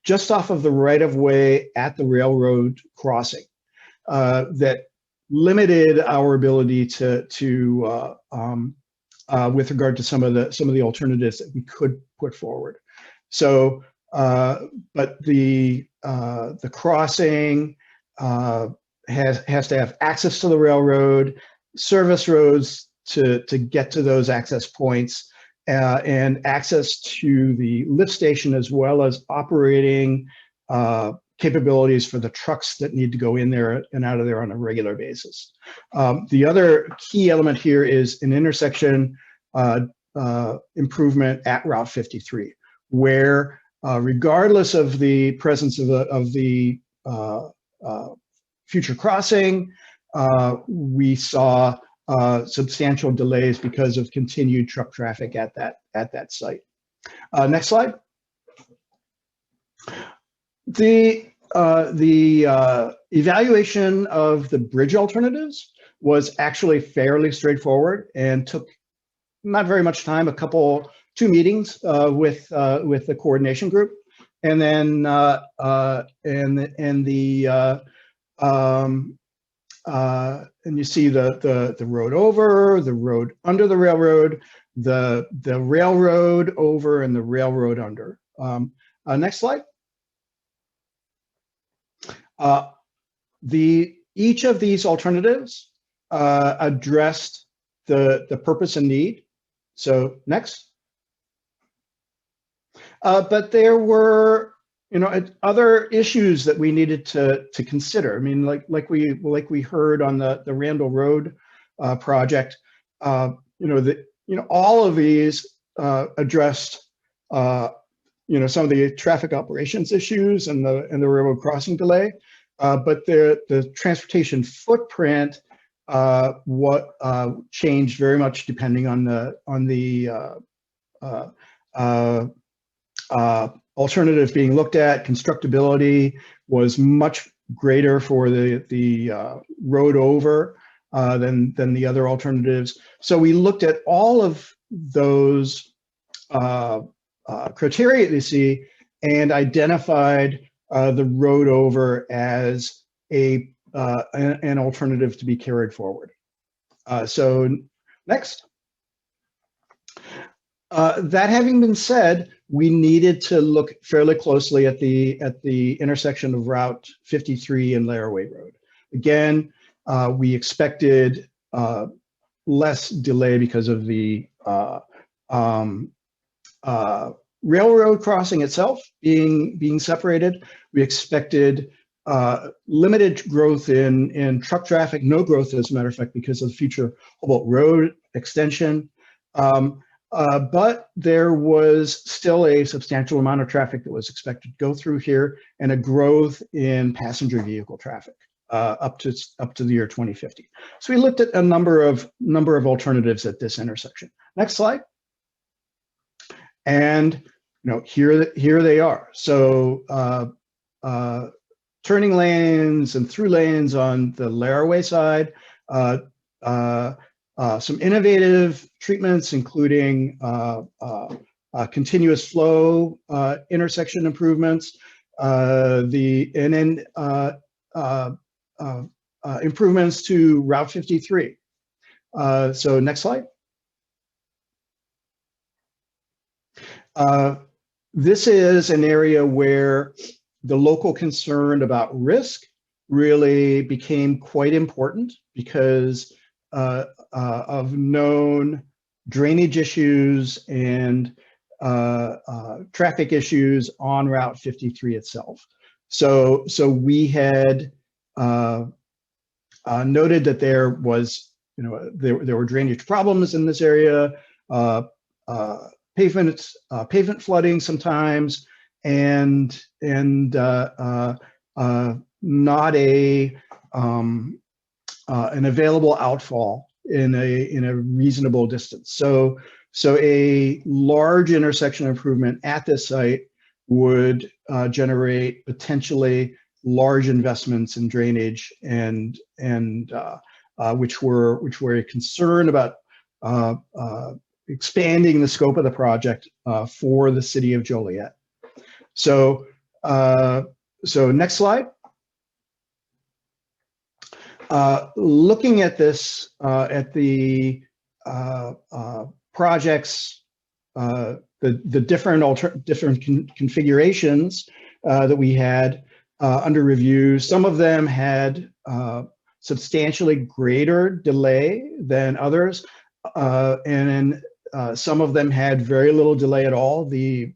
just off of the right-of-way at the railroad crossing that limited our ability to with regard to some of the alternatives that we could put forward. So, but the crossing has to have access to the railroad, service roads to get to those access points, and access to the lift station, as well as operating capabilities for the trucks that need to go in there and out of there on a regular basis. The other key element here is an intersection improvement at Route 53, where regardless of the presence of the future crossing, we saw substantial delays because of continued truck traffic at that site. Next slide. The evaluation of the bridge alternatives was actually fairly straightforward and took not very much time. 2 meetings with the coordination group, and then and you see the road over, the road under the railroad, the railroad over, and the railroad under. Next slide. Each of these alternatives addressed the purpose and need. So next. But there were other issues that we needed to consider. I mean, like we heard on the Randall Road project. All of these addressed some of the traffic operations issues and the railroad crossing delay. But the transportation footprint changed very much depending on the alternative being looked at. Constructability was much greater for the road over than the other alternatives. So we looked at all of those criteria that you see and identified the road over as an alternative to be carried forward. So next. That having been said, we needed to look fairly closely at the intersection of Route 53 and Laraway Road. Again, we expected less delay because of the railroad crossing itself being separated. We expected limited growth in truck traffic, no growth as a matter of fact because of the future Humboldt Road extension. But there was still a substantial amount of traffic that was expected to go through here, and a growth in passenger vehicle traffic up to the year 2050. So we looked at a number of alternatives at this intersection. Next slide. And here they are. So turning lanes and through lanes on the Laraway side, some innovative treatments, including continuous flow intersection improvements, improvements to Route 53. So next slide. This is an area where the local concern about risk really became quite important because of known drainage issues and traffic issues on Route 53 itself. So we had noted that there was, there were drainage problems in this area, pavement flooding sometimes, and not an available outfall in a reasonable distance. So a large intersection improvement at this site would generate potentially large investments in drainage and which were a concern about expanding the scope of the project for the city of Joliet. So next slide. Looking at this, at the projects, the different configurations that we had under review, some of them had substantially greater delay than others, and some of them had very little delay at all. The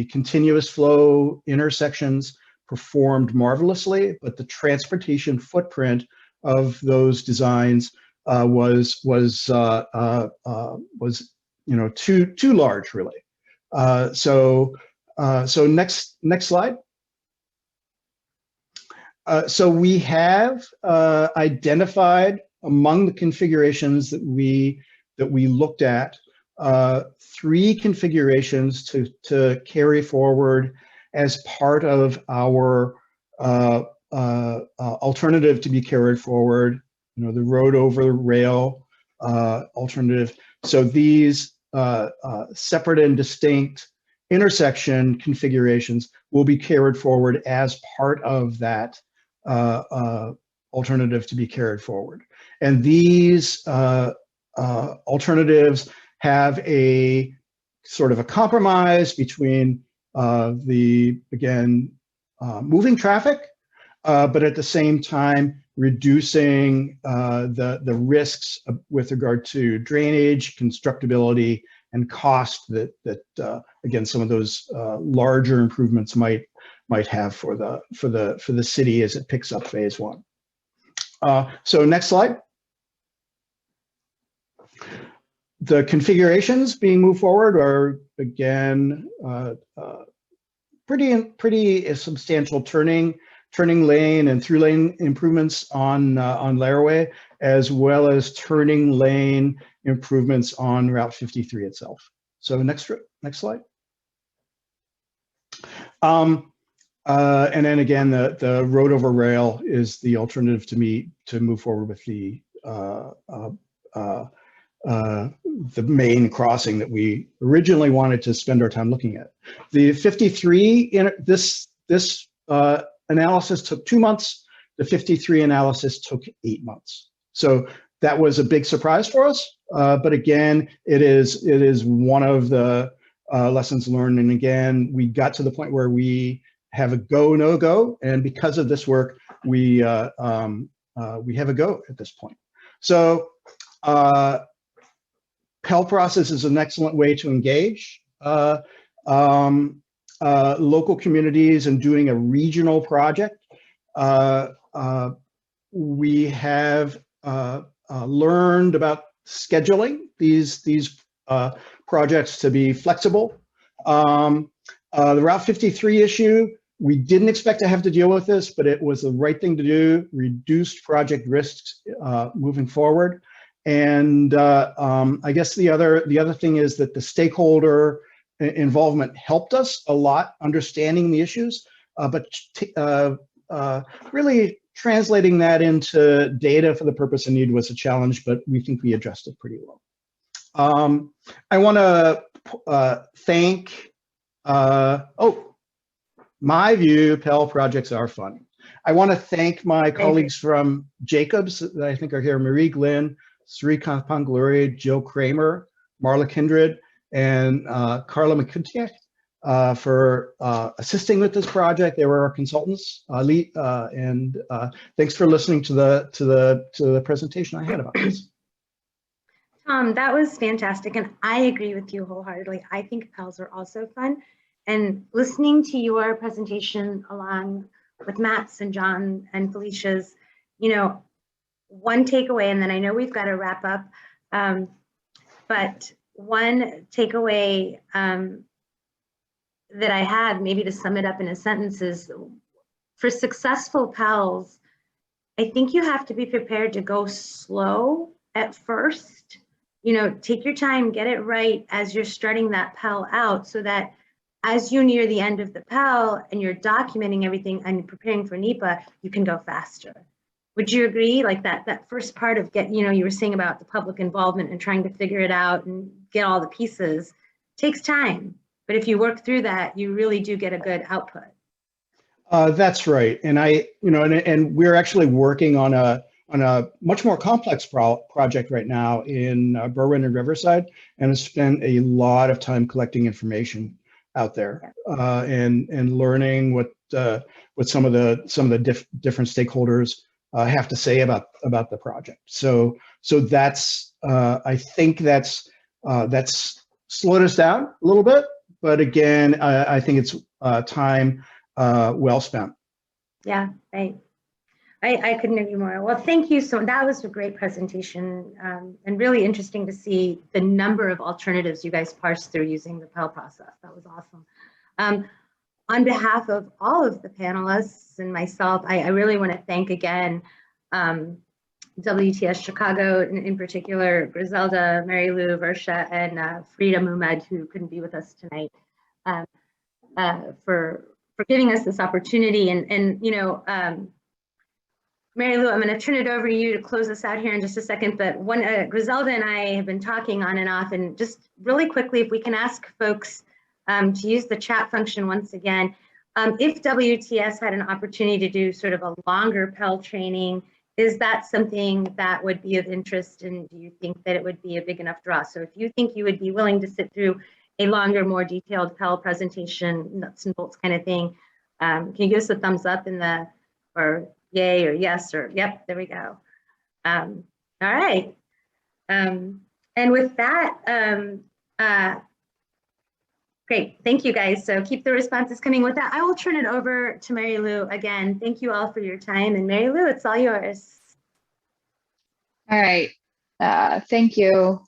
continuous flow intersections performed marvelously, but the transportation footprint of those designs was too large, really. So next slide. So we have identified among the configurations that we looked at 3 configurations to carry forward as part of our alternative to be carried forward, the road over rail alternative. So these separate and distinct intersection configurations will be carried forward as part of that alternative to be carried forward. And these alternatives have a sort of a compromise between moving traffic, but at the same time reducing the risks with regard to drainage, constructability, and cost that again, some of those larger improvements might have for the city as it picks up phase 1. So next slide. The configurations being moved forward are again pretty substantial turning lane and through lane improvements on Laraway, as well as turning lane improvements on Route 53 itself. So next slide. And then again, the road over rail is the alternative to move forward with the main crossing that we originally wanted to spend our time looking at. The 53, this analysis took 2 months. The 53 analysis took 8 months. So that was a big surprise for us. But again, it is one of the lessons learned. And again, we got to the point where we have a go, no go. And because of this work, we have a go at this point. So PEL process is an excellent way to engage local communities and doing a regional project. We have learned about scheduling these projects to be flexible. The Route 53 issue, we didn't expect to have to deal with this, but it was the right thing to do, reduced project risks moving forward. And I guess the other thing is that the stakeholder involvement helped us a lot understanding the issues, but really translating that into data for the purpose and need was a challenge, but we think we addressed it pretty well. I want to thank, my view, PEL projects are fun. I want to thank my colleagues from Jacobs that I think are here, Marie Glynn, Srikant Pangluri, Jill Kramer, Marla Kindred, and Carla McCuntiak for assisting with this project. They were our consultants, and thanks for listening to the presentation I had about this. Tom, that was fantastic, and I agree with you wholeheartedly. I think PELs are also fun, and listening to your presentation along with Matt's and John and Felicia's, you know, one takeaway, and then I know we've got to wrap up, but one takeaway that I had, maybe to sum it up in a sentence, is for successful PELs, I think you have to be prepared to go slow at first. You know, take your time, get it right as you're starting that PEL out, so that as you near the end of the PEL and you're documenting everything and preparing for NEPA, you can go faster. Would you agree? Like that first part of you were saying about the public involvement and trying to figure it out and get all the pieces takes time. But if you work through that, you really do get a good output. That's right. And and we're actually working on a much more complex project right now in Berwyn and Riverside, and have spent a lot of time collecting information out there and learning what some of the different stakeholders have to say about the project. So that's I think that's slowed us down a little bit, but again, I think it's time well spent. Yeah, right. I couldn't agree more. Well, thank you so much. That was a great presentation, and really interesting to see the number of alternatives you guys parsed through using the PEL process. That was awesome. On behalf of all of the panelists and myself, I really want to thank again WTS Chicago, in particular, Griselda, Mary Lou, Versha, and Farida Mahmud, who couldn't be with us tonight, for giving us this opportunity. And Mary Lou, I'm going to turn it over to you to close us out here in just a second. But Griselda and I have been talking on and off, and just really quickly, if we can ask folks to use the chat function once again. If WTS had an opportunity to do sort of a longer PEL training, is that something that would be of interest, and do you think that it would be a big enough draw? So if you think you would be willing to sit through a longer, more detailed PEL presentation, nuts and bolts kind of thing, can you give us a thumbs up or yay or yes or yep, there we go. All right. And with that, great, thank you guys. So keep the responses coming. With that, I will turn it over to Mary Lou again. Thank you all for your time. And Mary Lou, it's all yours. All right, thank you,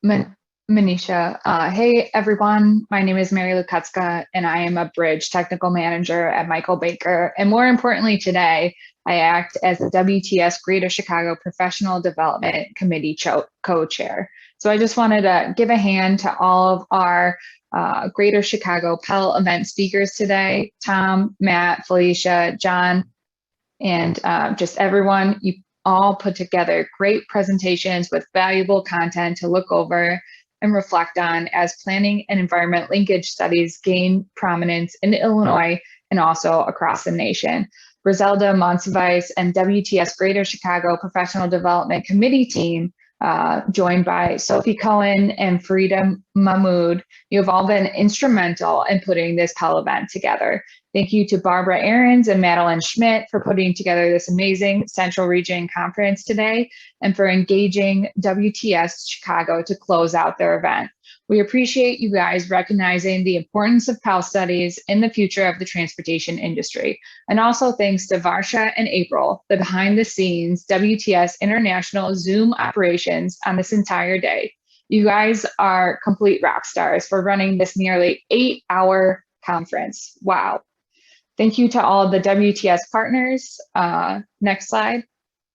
Manisha. Hey everyone, my name is Mary Lou Kutska, and I am a Bridge Technical Manager at Michael Baker. And more importantly today, I act as the WTS Greater Chicago Professional Development Committee co-chair. So I just wanted to give a hand to all of our Greater Chicago PEL event speakers today, Tom, Matt, Felicia, John, and just everyone. You all put together great presentations with valuable content to look over and reflect on as planning and environment linkage studies gain prominence in Illinois and also across the nation. Griselda, Monsivice, and WTS Greater Chicago Professional Development Committee team, joined by Sophie Cohen and Farida Mahmud, you have all been instrumental in putting this PEL event together. Thank you to Barbara Ahrens and Madeline Schmidt for putting together this amazing Central Region conference today, and for engaging WTS Chicago to close out their event. We appreciate you guys recognizing the importance of PEL studies in the future of the transportation industry. And also thanks to Varsha and April, the behind the scenes WTS International Zoom operations on this entire day. You guys are complete rock stars for running this nearly 8-hour conference. Wow. Thank you to all of the WTS partners, next slide,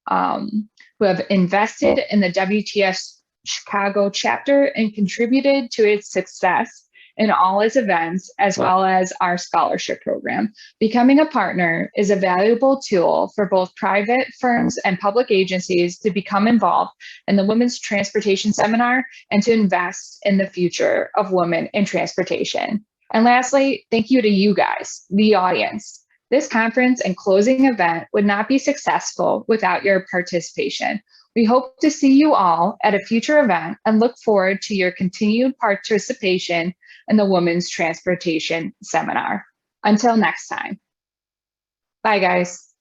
who have invested in the WTS Chicago chapter and contributed to its success. in all its events, as well as our scholarship program. Becoming a partner is a valuable tool for both private firms and public agencies to become involved in the Women's Transportation Seminar and to invest in the future of women in transportation. And lastly, thank you to you guys, the audience. This conference and closing event would not be successful without your participation. We hope to see you all at a future event and look forward to your continued participation in the Women's Transportation Seminar. Until next time. Bye, guys.